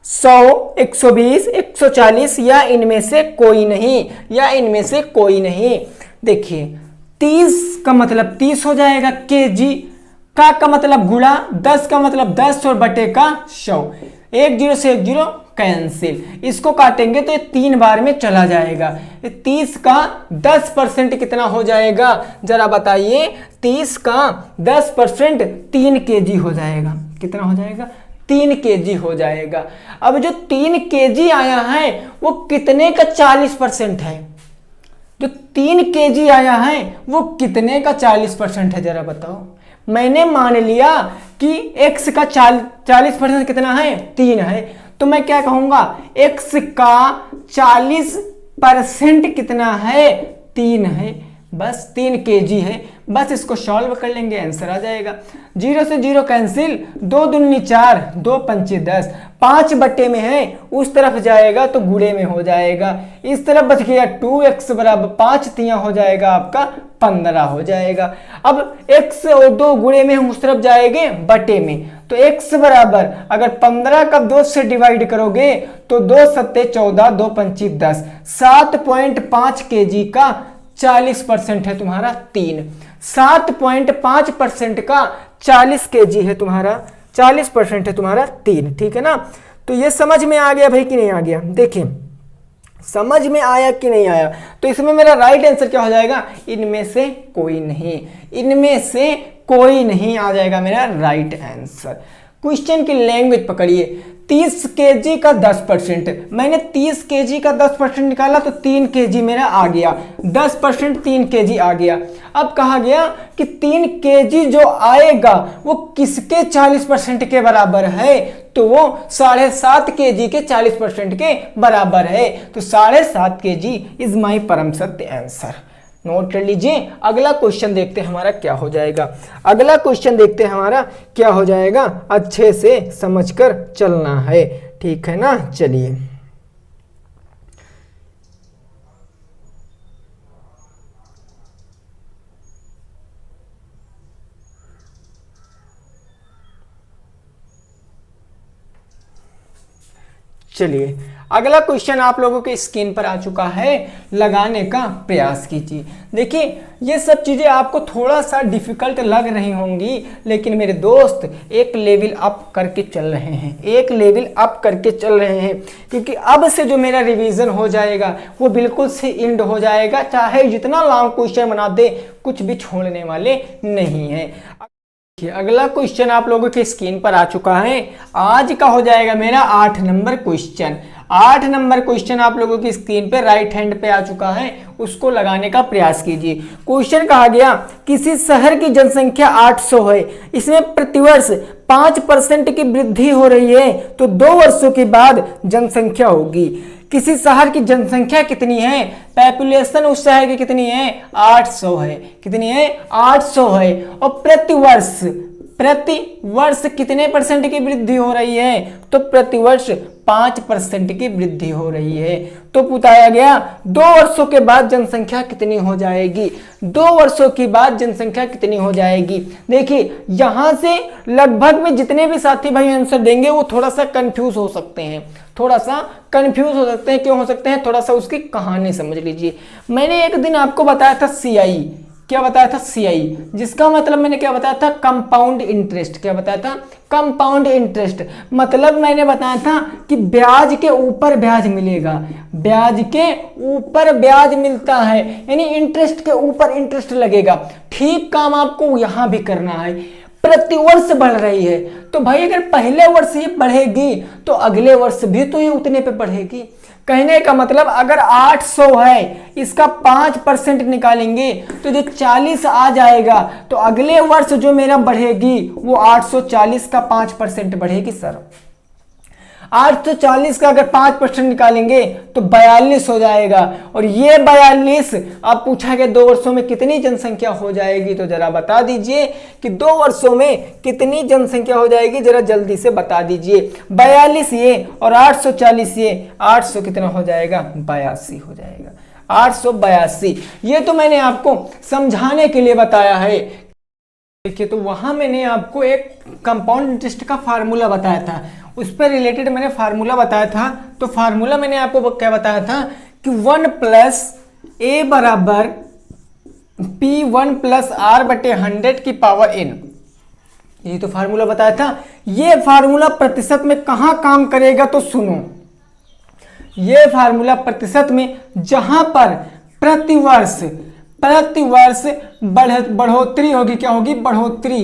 100, 120, 140 या इनमें से कोई नहीं, या इनमें से कोई नहीं। देखिए 30 का मतलब 30 हो जाएगा, केजी का मतलब गुणा, 10 का मतलब 10 और बटे का 100, 1 0 से 1 0 कैंसिल। इसको काटेंगे तो ये 3 बार में चला जाएगा। 30 का 10% कितना हो जाएगा जरा बताइए? 30 का 10% 3 केजी हो जाएगा। कितना हो जाएगा? 3 केजी हो जाएगा। अब जो 3 केजी आया है वो कितने का 40% है? जो 3 केजी आया है वो कितने का 40% है जरा बताओ। मैंने मान लिया कि x का 40% कितना है? 3 है, तो मैं क्या कहूंगा? x का 40% कितना है? 3 है, बस 3 केजी है। बस इसको सॉल्व कर लेंगे, आंसर आ जाएगा। 0 से 0 कैंसिल, 2 दूनी 4, 2 पंचे 10, 5 बटे में है, उस तरफ जाएगा तो गुणे में हो जाएगा। इस तरफ बच गया 2x बराबर 5 तिया हो जाएगा आपका 15 हो जाएगा। अब x और 2 गुणे में हम उस तरफ जाएंगे बटे में, तो x बराबर अगर 15 का 2 से डिवाइड करोगे तो 2 सत्ते 14, 2 पंची 10, 7.5 केजी का 40% है तुम्हारा 3। 7.5% का 40 केजी है तुम्हारा, 40% है तुम्हारा 3। ठीक है ना। तो ये समझ में आ गया भाई कि नहीं आ गया? देखिए समझ में आया कि नहीं आया? तो इसमें मेरा राइट आंसर क्या हो जाएगा? इनमें से कोई नहीं, इनमें से कोई नहीं आ जाएगा मेरा राइट आंसर। क्वेश्चन की लैंग्वेज पकड़िए। 30 केजी का 10%, मैंने 30 केजी का 10% निकाला तो 3 केजी मेरा आ गया, 10% 3 केजी आ गया। अब कहा गया कि 3 केजी जो आएगा वो किसके 40% के बराबर है, तो वो 7.5 केजी के 40% के बराबर है। तो 7.5 केजी इज माई परम सत्य आंसर। नोट कर लीजिए। अगला क्वेश्चन देखते हैं हमारा क्या हो जाएगा। अगला क्वेश्चन देखते हैं हमारा क्या हो जाएगा, अच्छे से समझकर चलना है, ठीक है ना। चलिए चलिए अगला क्वेश्चन आप लोगों के स्क्रीन पर आ चुका है, लगाने का प्रयास कीजिए। देखिए ये सब चीज़ें आपको थोड़ा सा डिफिकल्ट लग रही होंगी, लेकिन मेरे दोस्त एक लेवल अप करके चल रहे हैं, एक लेवल अप करके चल रहे हैं, क्योंकि अब से जो मेरा रिवीजन हो जाएगा वो बिल्कुल से एंड हो जाएगा, चाहे जितना लॉन्ग क्वेश्चन बना दे, कुछ भी छोड़ने वाले नहीं है। अगला क्वेश्चन आप लोगों के स्क्रीन पर आ चुका है, आज का हो जाएगा मेरा 8 नंबर क्वेश्चन। 8 नंबर क्वेश्चन आप लोगों की स्क्रीन पे राइट हैंड पे आ चुका है, उसको लगाने का प्रयास कीजिए। क्वेश्चन कहा गया किसी शहर की जनसंख्या 800 है, इसमें प्रतिवर्ष 5% की वृद्धि हो रही है, तो 2 वर्षों के बाद जनसंख्या होगी। किसी शहर की जनसंख्या कितनी है, पॉपुलेशन उस शहर की कितनी है, 800 है, कितनी है, 800 है, और प्रति वर्ष कितने परसेंट की वृद्धि हो रही है, तो प्रतिवर्ष 5% की वृद्धि हो रही है। तो बताया गया 2 वर्षों के बाद जनसंख्या कितनी हो जाएगी, 2 वर्षों के बाद जनसंख्या कितनी हो जाएगी। देखिए यहां से लगभग में जितने भी साथी भाई आंसर देंगे वो थोड़ा सा कंफ्यूज हो सकते हैं, थोड़ा सा कंफ्यूज हो सकते हैं। क्यों हो सकते हैं, थोड़ा सा उसकी कहानी समझ लीजिए। मैंने एक दिन आपको बताया था CI, क्या बताया था, CI, जिसका मतलब मैंने क्या बताया था, कंपाउंड इंटरेस्ट। क्या बताया था, कंपाउंड इंटरेस्ट। मतलब मैंने बताया था कि ब्याज के ऊपर ब्याज मिलेगा, ब्याज के ऊपर ब्याज मिलता है, यानी इंटरेस्ट के ऊपर इंटरेस्ट लगेगा। ठीक काम आपको यहां भी करना है, प्रतिवर्ष बढ़ रही है, तो भाई अगर पहले वर्ष ये बढ़ेगी तो अगले वर्ष भी तो ये उतने पे बढ़ेगी। कहने का मतलब अगर 800 है, इसका 5% निकालेंगे तो जो 40 आ जाएगा, तो अगले वर्ष जो मेरा बढ़ेगी वो 840 का 5% बढ़ेगी। सर 840 का अगर 5% निकालेंगे तो 42 हो जाएगा, और ये 42 अब पूछा गया 2 वर्षों में कितनी जनसंख्या हो जाएगी, तो जरा बता दीजिए कि 2 वर्षों में कितनी जनसंख्या हो जाएगी, जरा जल्दी से बता दीजिए। 42 ये और 840 ये, 800 कितना हो जाएगा, 82 हो जाएगा, 882। ये तो मैंने आपको समझाने के लिए बताया है। देखिए तो वहां मैंने आपको एक कंपाउंड इंटरेस्ट का फार्मूला बताया था, उस पर रिलेटेड मैंने फार्मूला बताया था। तो फार्मूला मैंने आपको क्या बताया था कि 1 + a बराबर P1 + R/100 की पावर n, ये तो फार्मूला बताया था। ये फार्मूला प्रतिशत में कहां काम करेगा, तो सुनो, ये फार्मूला प्रतिशत में जहां पर प्रतिवर्ष बढ़ोतरी होगी, क्या होगी, बढ़ोतरी,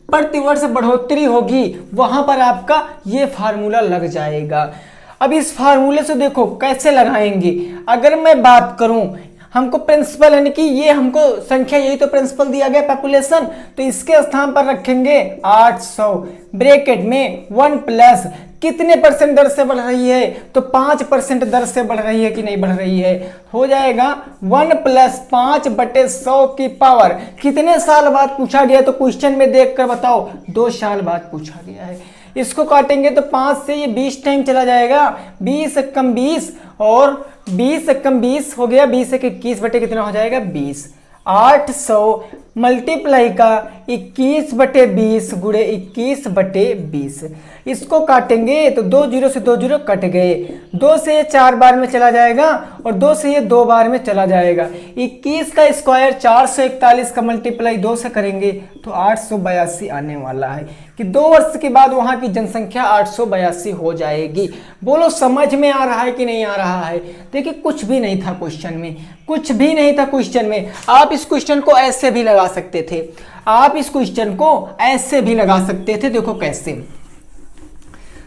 प्रतिवर्ष बढ़ोतरी होगी, वहां पर आपका ये फार्मूला लग जाएगा। अब इस फार्मूले से देखो कैसे लगाएंगे। अगर मैं बात करूं, हमको प्रिंसिपल यानी कि ये हमको संख्या, यही तो प्रिंसिपल दिया गया पॉपुलेशन, तो इसके स्थान पर रखेंगे 800, ब्रैकेट में 1 प्लस कितने % दर से बढ़ रही है, तो 5% दर से बढ़ रही है कि नहीं बढ़ रही है, हो जाएगा 1 + 5/100 की पावर। कितने साल बाद पूछा गया, तो क्वेश्चन में देखकर बताओ, 2 साल बाद पूछा गया है। इसको काटेंगे तो 5 से ये 20 टाइम चला जाएगा, 20 × 20 और 20 × 20 हो गया, 20 × 21 बटे कितना हो जाएगा, 20। 800 मल्टीप्लाई का 21/20 गुणे 21/20, इसको काटेंगे तो 2 0 से 2 0 कट गए, 2 से ये 4 बार में चला जाएगा और 2 से ये 2 बार में चला जाएगा। 21 का स्क्वायर 441 का मल्टीप्लाई 2 से करेंगे तो 882 आने वाला है, कि 2 वर्ष के बाद वहां की जनसंख्या 882 हो जाएगी। बोलो समझ में आ रहा है कि नहीं आ रहा है। देखिए कुछ भी नहीं था क्वेश्चन में, कुछ भी नहीं था क्वेश्चन में। आप इस क्वेश्चन को ऐसे भी लगा सकते थे, आप इस क्वेश्चन को ऐसे भी लगा सकते थे। देखो कैसे,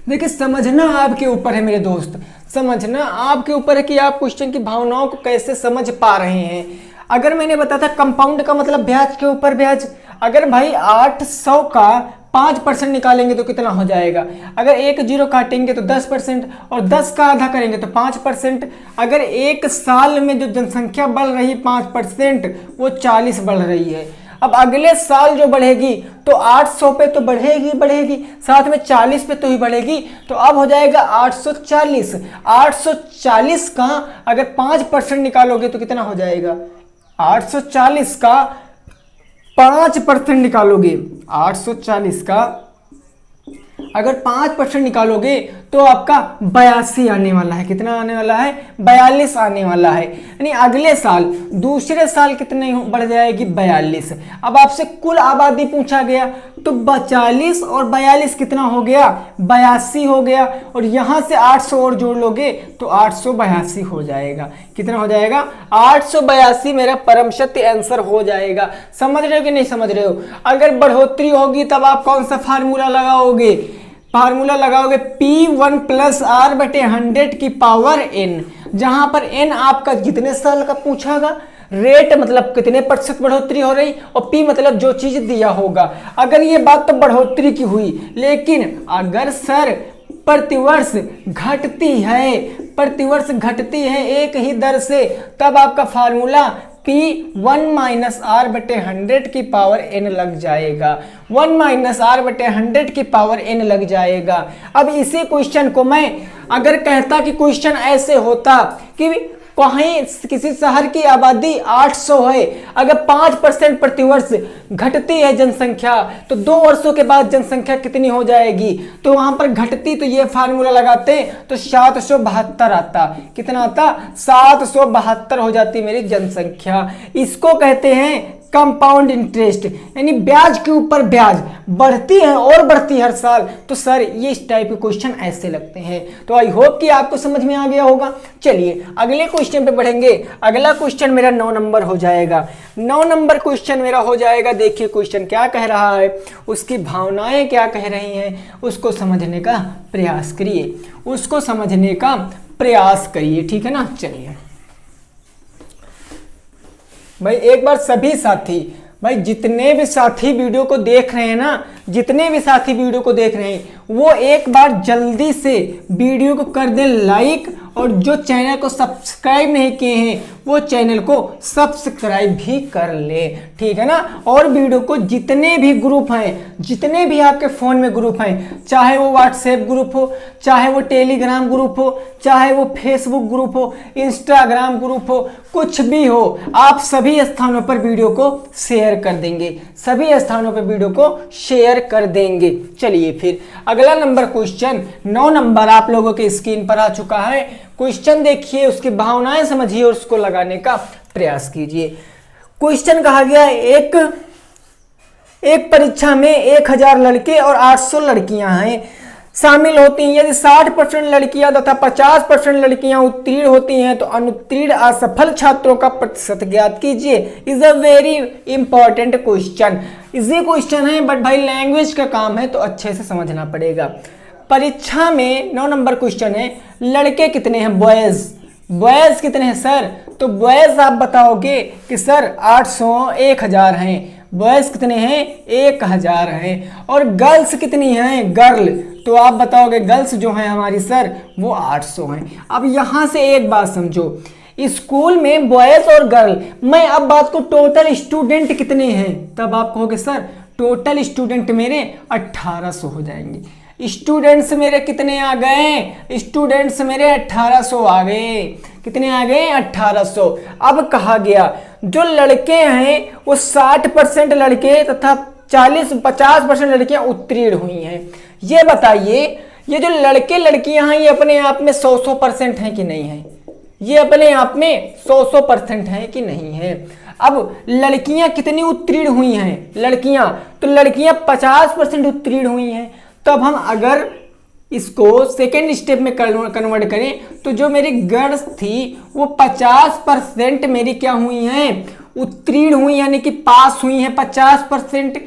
देखिए समझना आपके ऊपर है मेरे दोस्त, समझना आपके ऊपर है कि आप क्वेश्चन की भावनाओं को कैसे समझ पा रहे हैं। अगर मैंने बताया था कंपाउंड का मतलब ब्याज के ऊपर ब्याज, अगर भाई 800 का 5% निकालेंगे तो कितना हो जाएगा, अगर एक जीरो काटेंगे तो 10% और 10 का आधा करेंगे तो 5%। अगर एक साल में जो जनसंख्या बढ़ रही 5% वो 40 बढ़ रही है। अब अगले साल जो बढ़ेगी तो 800 पे तो बढ़ेगी, साथ में 40 पे तो ही बढ़ेगी, तो अब हो जाएगा 840। 840 का अगर 5% निकालोगे तो कितना हो जाएगा, 840 का 5% निकालोगे, 840 का अगर 5% निकालोगे तो आपका 82 आने वाला है। कितना आने वाला है, 42 आने वाला है। यानी अगले साल दूसरे साल कितने बढ़ जाएगी, 42। अब आपसे कुल आबादी पूछा गया तो 40 और 42 कितना हो गया, 82 हो गया, और यहां से 800 और जोड़ लोगे तो 882 हो जाएगा। कितना हो जाएगा, 882 मेरा परम सत्य आंसर हो जाएगा। समझ रहे हो कि नहीं समझ रहे हो। अगर बढ़ोतरी होगी तब आप कौन सा फार्मूला लगाओगे, फार्मूला लगाओगे P1 प्लस R बटे 100 की पावर n, जहां पर n आपका जितने साल का पूछागा, रेट मतलब कितने प्रतिशत बढ़ोतरी हो रही, और P मतलब जो चीज दिया होगा। अगर ये बात तो बढ़ोतरी की हुई, लेकिन अगर सर प्रतिवर्ष घटती है एक ही दर से, तब आपका फार्मूला P1 माइनस R बटे 100 की पावर n लग जाएगा। 1 माइनस R बटे 100 की पावर n लग जाएगा। अब इसी क्वेश्चन को मैं अगर कहता कि क्वेश्चन ऐसे होता कि कहीं किसी शहर की आबादी 800 है, अगर 5% प्रतिवर्ष घटती है जनसंख्या तो 2 वर्षों के बाद जनसंख्या कितनी हो जाएगी, तो वहां पर घटती तो ये फार्मूला लगाते तो 772 आता। कितना आता, 772 हो जाती मेरी जनसंख्या। इसको कहते हैं कंपाउंड इंटरेस्ट, यानी ब्याज के ऊपर ब्याज बढ़ती है और बढ़ती हर साल। तो सर ये इस टाइप के क्वेश्चन ऐसे लगते हैं। तो आई होप कि आपको समझ में आ गया होगा। चलिए अगले क्वेश्चन पे बढ़ेंगे। अगला क्वेश्चन मेरा 9 नंबर हो जाएगा। 9 नंबर क्वेश्चन मेरा हो जाएगा। देखिए क्वेश्चन क्या कह रहा है, उसकी भावनाएं क्या कह रही हैं, उसको समझने का प्रयास करिए, उसको समझने का प्रयास करिए, ठीक है ना। चलिए भाई एक बार सभी साथी, भाई जितने भी साथी वीडियो को देख रहे हैं ना, जितने भी साथी वीडियो को देख रहे हैं वो एक बार जल्दी से वीडियो को कर दें लाइक, और जो चैनल को सब्सक्राइब नहीं किए हैं वो चैनल को सब्सक्राइब भी कर ले, ठीक है ना। और वीडियो को जितने भी ग्रुप हैं, जितने भी आपके फ़ोन में ग्रुप हैं, चाहे वो व्हाट्सएप ग्रुप हो, चाहे वो टेलीग्राम ग्रुप हो, चाहे वो फेसबुक ग्रुप हो, इंस्टाग्राम ग्रुप हो, कुछ भी हो, आप सभी स्थानों पर वीडियो को शेयर कर देंगे, सभी स्थानों पर वीडियो को शेयर कर देंगे। चलिए फिर अगला नंबर क्वेश्चन 9 नंबर आप लोगों के स्क्रीन पर आ चुका है। क्वेश्चन देखिए, उसकी भावनाएं समझिए और उसको लगाने का प्रयास कीजिए। क्वेश्चन कहा गया एक परीक्षा में 1000 लड़के और 800 लड़कियां हैं शामिल होती हैं। यदि 60% लड़कियां तथा 50% लड़कियां उत्तीर्ण होती हैं तो अनुत्तीर्ण असफल छात्रों का प्रतिशत ज्ञात कीजिए। Is a very important question. Easy question है बट भाई लैंग्वेज का काम है तो अच्छे से समझना पड़ेगा। परीक्षा में 9 नंबर क्वेश्चन है, लड़के कितने हैं, बॉयज कितने हैं सर, तो बॉयज आप बताओगे कि सर 800 1000 हैं। बॉयज कितने हैं, 1000 हैं। और गर्ल्स कितनी हैं, गर्ल, तो आप बताओगे गर्ल्स जो हैं हमारी सर वो 800 हैं। अब यहां से एक बात समझो, स्कूल में बॉयज और गर्ल, मैं अब बात को टोटल स्टूडेंट कितने हैं, तब आप कहोगे सर टोटल स्टूडेंट मेरे 1800 हो जाएंगे। स्टूडेंट्स मेरे कितने आ गए, स्टूडेंट्स मेरे 1800 आ गए। कितने आ गए, 1800। अब कहा गया जो लड़के हैं वो 60% लड़के तथा 50% लड़कियां उत्तीर्ण हुई हैं। ये बताइए ये जो लड़के लड़कियां हैं ये अपने आप में 100% हैं कि नहीं है, ये अपने आप में 100% हैं कि नहीं है। अब लड़कियां कितनी उत्तीर्ण हुई हैं, लड़कियां, तो लड़कियां 50% उत्तीर्ण हुई हैं। तब हम अगर इसको सेकेंड स्टेप में कन्वर्ट करें तो जो मेरी गर्ल्स थी वो 50% मेरी क्या हुई हैं, उत्तीर्ण हुई, यानी कि पास हुई हैं 50%,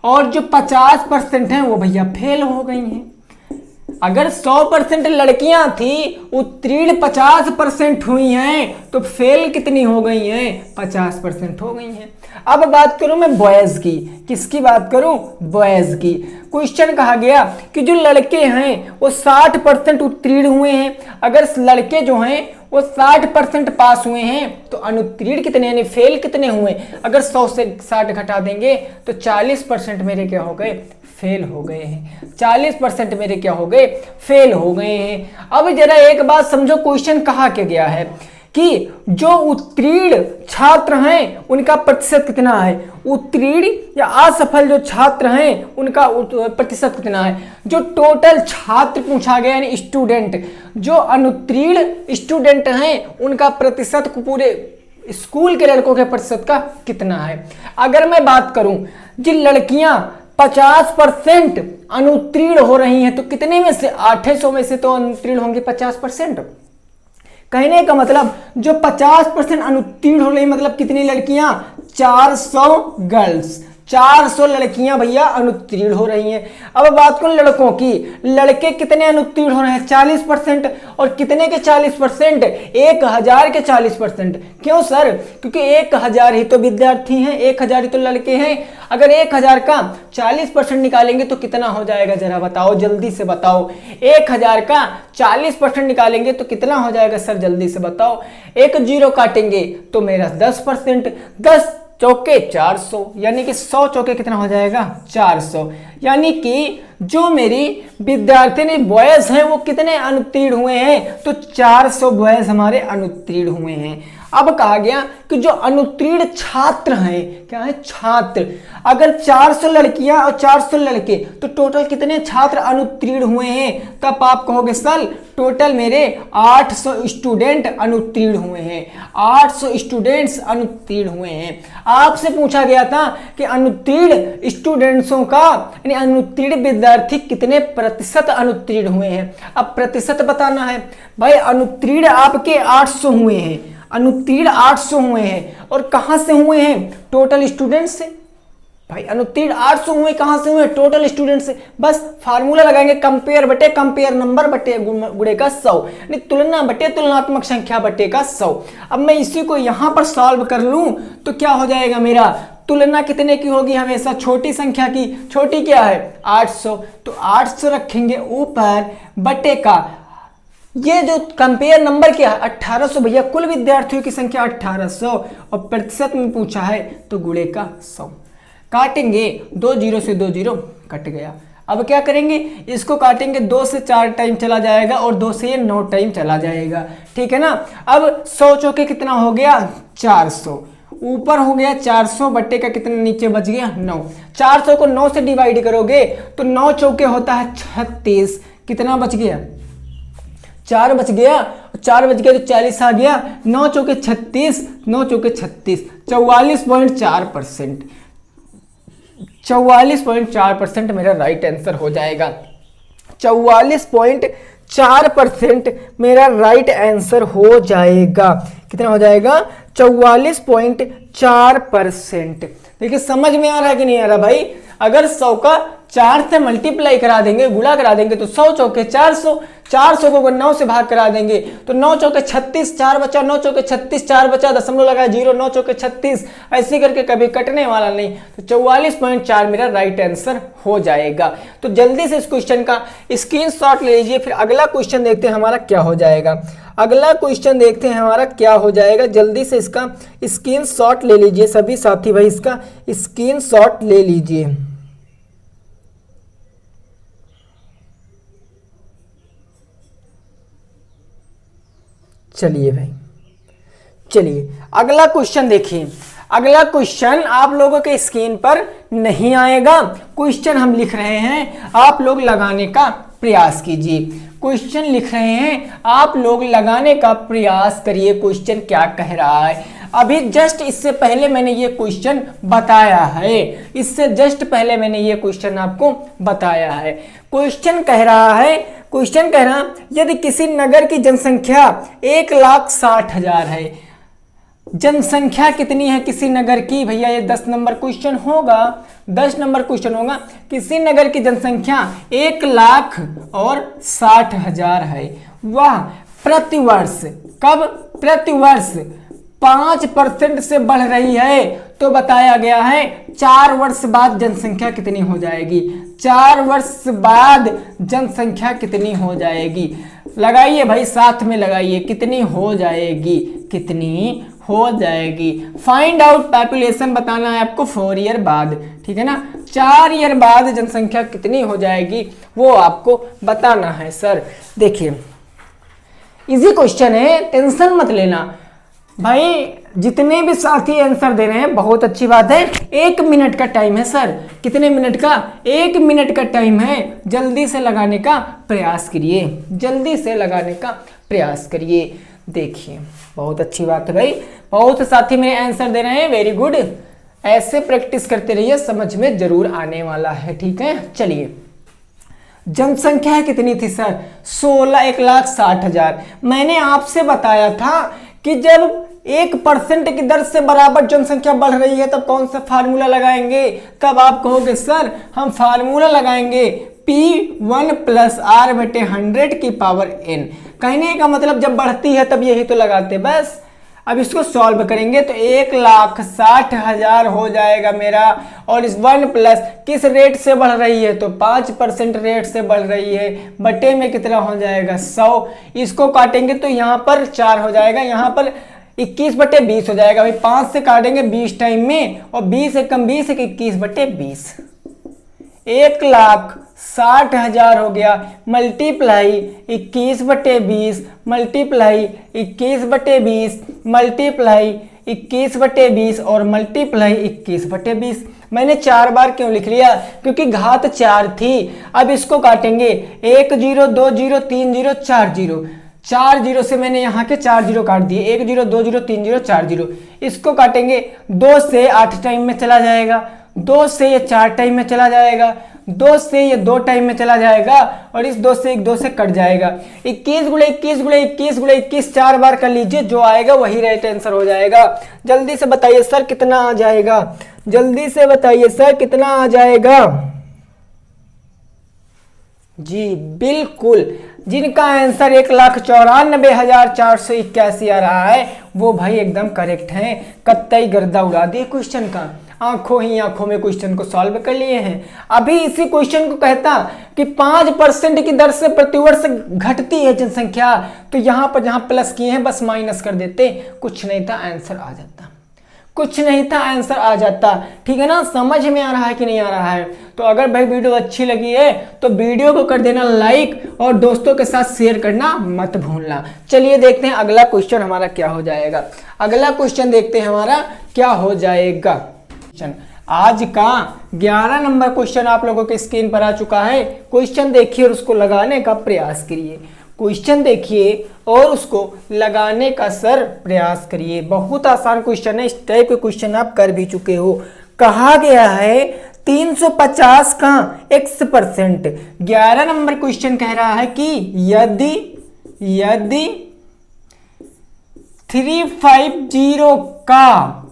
और जो 50% हैं वो भैया फेल हो गई हैं। अगर 100% लड़कियां थी, उत्तीर्ण 50% हुई हैं, तो फेल कितनी हो गई हैं? 50% हो गई हैं। अब बात करूं मैं बॉयज की। किसकी बात करूं? बॉयज की। क्वेश्चन कहा गया कि जो लड़के हैं वो 60% उत्तीर्ण हुए हैं। अगर लड़के जो हैं वो 60% पास हुए हैं तो अनुत्तीर्ण कितने यानी फेल कितने हुए? अगर 100 से 60 घटा देंगे तो 40% मेरे क्या हो गए? फेल हो गए हैं। 40% मेरे क्या हो गए? फेल हो गए हैं। अब जरा एक बात समझो, क्वेश्चन कहा क्या गया है कि जो उत्तीर्ण छात्र हैं उनका प्रतिशत कितना है? उत्तीर्ण या असफल जो छात्र हैं उनका प्रतिशत कितना है? जो टोटल छात्र पूछा गया यानी स्टूडेंट, जो अनुत्तीर्ण स्टूडेंट हैं उनका प्रतिशत पूरे स्कूल के लड़कों के प्रतिशत का कितना है? अगर मैं बात करूं जिन लड़कियां 50% अनुत्तीर्ण हो रही हैं तो कितने में से? 800 में से तो अनुत्तीर्ण होंगे 50%। कहने का मतलब जो 50% अनुत्तीर्ण हो रही मतलब कितनी लड़कियां? 400 गर्ल्स, 400 लड़कियां भैया अनुत्तीर्ण हो रही हैं। अब बात करूं लड़कों की, लड़के कितने अनुत्तीर्ण हो रहे हैं? 40%। और कितने के 40%? 1000 के 40%। क्यों सर? क्योंकि 1000 ही तो विद्यार्थी हैं, 1000 ही तो लड़के हैं। अगर 1000 का 40% निकालेंगे तो कितना हो जाएगा? जरा बताओ, जल्दी से बताओ। 1000 का 40% निकालेंगे तो कितना हो जाएगा सर? जल्दी से बताओ। एक जीरो काटेंगे तो मेरा 10%, 10 चौके 400, यानी कि 100 चौके कितना हो जाएगा? 400। यानी कि जो मेरी विद्यार्थी बॉयज हैं वो कितने अनुत्तीर्ण हुए हैं? तो 400 बॉयज हमारे अनुत्तीर्ण हुए हैं। अब कहा गया कि जो अनुत्तीर्ण छात्र हैं, क्या है? छात्र। अगर 400 लड़कियां और 400 लड़के तो टोटल कितने छात्र अनुत्तीर्ण हुए हैं? तब आप कहोगे सर टोटल मेरे 800 स्टूडेंट अनुत्तीर्ण हुए हैं। 800 स्टूडेंट्स अनुत्तीर्ण हुए हैं। आपसे पूछा गया था कि अनुत्तीर्ण स्टूडेंट्सों का यानी अनुत्तीर्ण विद्यार्थी कितने प्रतिशत अनुत्तीर्ण हुए हैं। अब प्रतिशत बताना है भाई। अनुत्तीर्ण आपके 800 हुए हैं, अनुत्तीर्ण 800 हुए हैं। और कहां से हुए हैं? टोटल स्टूडेंट से। भाई अनुत्तीर्ण 800 हुए, कहां से हुए? टोटल स्टूडेंट से। बस फार्मूला लगाएंगे, कंपेयर बटे कंपेयर नंबर बटे गुणे का 100, यानी तुलना बटे तुलनात्मक संख्या बटे का 100। अब मैं इसी को यहां पर सॉल्व कर लूं तो क्या हो जाएगा मेरा? तुलना कितने की होगी? हमेशा छोटी संख्या की। छोटी क्या है? 800। तो 800 रखेंगे ऊपर बटे का ये जो कंपेयर नंबर क्या है? 1800 भैया। कुल विद्यार्थियों की संख्या 1800 और प्रतिशत में पूछा है तो गुणे का 100। काटेंगे 2 जीरो से 2 जीरो कट गया। अब क्या करेंगे? इसको काटेंगे 2 से 4 टाइम चला जाएगा और 2 से 9 टाइम चला जाएगा। ठीक है ना। अब 100 चौके कितना हो गया? 400। ऊपर हो गया 400 बट्टे का कितना नीचे बच गया? 9। 400 को 9 से डिवाइड करोगे तो 9 चौके होता है 36। कितना बच गया? 4 बच गया। 4 बच गया तो 40 आ गया। 9 चौके 36, 9 चौके 36, 44.4%। 44.4% मेरा राइट आंसर हो जाएगा। 44.4% मेरा राइट आंसर हो जाएगा। कितना हो जाएगा? 44.4%। देखिए समझ में आ रहा है कि नहीं आ रहा भाई? अगर 100 का 4 से मल्टीप्लाई करा देंगे, गुणा करा देंगे तो 100 चौके 400, 400 को 9 से भाग करा देंगे तो 9 चौके 36, 4 बचा, 9 चौके 36, 4 बचा, दशमलव लगा 0, 9 चौके 36, ऐसे करके कभी कटने वाला नहीं। तो 44.4 मेरा राइट आंसर हो जाएगा। तो जल्दी से इस क्वेश्चन का स्क्रीनशॉट ले लीजिए, फिर अगला क्वेश्चन देखते हैं हमारा क्या हो जाएगा। अगला क्वेश्चन देखते हैं हमारा क्या हो जाएगा। जल्दी से इसका स्क्रीनशॉट ले लीजिए सभी साथी भाई, इसका स्क्रीनशॉट ले लीजिए। चलिए भाई, चलिए अगला क्वेश्चन देखिए। अगला क्वेश्चन आप लोगों के स्क्रीन पर नहीं आएगा। क्वेश्चन हम लिख रहे हैं, आप लोग लगाने का प्रयास कीजिए। क्वेश्चन लिख रहे हैं, आप लोग लगाने का प्रयास करिए। क्वेश्चन क्या कह रहा है? अभी जस्ट इससे पहले मैंने ये क्वेश्चन बताया है। इससे जस्ट पहले मैंने ये क्वेश्चन आपको बताया है। क्वेश्चन कह रहा है, क्वेश्चन कह रहा यदि किसी नगर की जनसंख्या 1,60,000 है, जनसंख्या कितनी है किसी नगर की? भैया ये 10 नंबर क्वेश्चन होगा, 10 नंबर क्वेश्चन होगा। किसी नगर की जनसंख्या 1,60,000 है। वह प्रतिवर्ष, कब? प्रतिवर्ष 5% से बढ़ रही है। तो बताया गया है 4 वर्ष बाद जनसंख्या कितनी हो जाएगी? 4 वर्ष बाद जनसंख्या कितनी हो जाएगी? लगाइए भाई, साथ में लगाइए, कितनी हो जाएगी, कितनी हो जाएगी। फाइंड आउट पॉपुलेशन बताना है आपको 4 ईयर बाद, ठीक है ना। 4 ईयर बाद जनसंख्या कितनी हो जाएगी वो आपको बताना है सर। देखिए इजी क्वेश्चन है, टेंशन मत लेना भाई। जितने भी साथी आंसर दे रहे हैं बहुत अच्छी बात है। 1 मिनट का टाइम है सर। कितने मिनट का? 1 मिनट का टाइम है। जल्दी से लगाने का प्रयास करिए, जल्दी से लगाने का प्रयास करिए। देखिए बहुत अच्छी बात है भाई, बहुत साथी मेरे आंसर दे रहे हैं, वेरी गुड। ऐसे प्रैक्टिस करते रहिए, समझ में जरूर आने वाला है, ठीक है। चलिए जनसंख्या कितनी थी सर? 1,60,000। मैंने आपसे बताया था कि जब 1% की दर से बराबर जनसंख्या बढ़ रही है तब कौन सा फार्मूला लगाएंगे? तब आप कहोगे सर हम फार्मूला लगाएंगे P1 + R/100⁴ कहने का मतलब जब बढ़ती है तब यही तो लगाते, बस। अब इसको सॉल्व करेंगे तो 1,60,000 हो जाएगा मेरा। और इस 1 प्लस किस रेट से बढ़ रही है? तो 5% रेट से बढ़ रही है। बटे में कितना हो जाएगा? 100। इसको काटेंगे तो यहाँ पर 4 हो जाएगा, यहाँ पर 21/20 हो जाएगा भाई। 5 से काटेंगे 20 टाइम में, और 20 एक कम 20 है, 21/20। 1,60,000 हो गया। मल्टीप्लाई 21/20 मल्टीप्लाई 21/20 मल्टीप्लाई 21/20 और मल्टीप्लाई 21/20। मैंने 4 बार क्यों लिख लिया? क्योंकि घात 4 थी। अब इसको काटेंगे 1 0 2 0 3 0 4 0। 4 0 से मैंने यहाँ के 4 0 काट दिए। 1 0 2 0 3 0 4 0। इसको काटेंगे 2 से 8 टाइम में चला जाएगा, 2 से ये 4 टाइम में चला जाएगा, 2 से ये 2 टाइम में चला जाएगा, और इस 2 से 1 2 से कट जाएगा। 21 × 21 × 21 × 21 4 बार कर लीजिए, जो आएगा वही राइट आंसर हो जाएगा। जल्दी से बताइए सर कितना आ जाएगा? जल्दी से बताइए सर कितना आ जाएगा? जी बिल्कुल, जिनका आंसर 1,94,481 आ रहा है वो भाई एकदम करेक्ट है। कत्तई गर्दा उड़ा दिए क्वेश्चन का, आंखों ही आंखों में क्वेश्चन को सॉल्व कर लिए हैं। अभी इसी क्वेश्चन को कहता कि 5% की दर से प्रतिवर्ष घटती है जनसंख्या, तो यहां पर जहां प्लस किए हैं बस माइनस कर देते, कुछ नहीं था आंसर आ जाता, कुछ नहीं था आंसर आ जाता। ठीक है ना, समझ में आ रहा है कि नहीं आ रहा है? तो अगर भाई वीडियो अच्छी लगी है तो वीडियो को कर देना लाइक, और दोस्तों के साथ शेयर करना मत भूलना। चलिए देखते हैं अगला क्वेश्चन हमारा क्या हो जाएगा। अगला क्वेश्चन देखते हैं हमारा क्या हो जाएगा। आज का 11 नंबर क्वेश्चन आप लोगों के स्क्रीन पर आ चुका है। क्वेश्चन देखिए और उसको लगाने का प्रयास करिए। क्वेश्चन देखिए और उसको लगाने का सर प्रयास करिए। बहुत आसान क्वेश्चन है, इस टाइप के क्वेश्चन आप कर भी चुके हो। कहा गया है 350 का x%। 11 नंबर क्वेश्चन कह रहा है कि यदि 350 का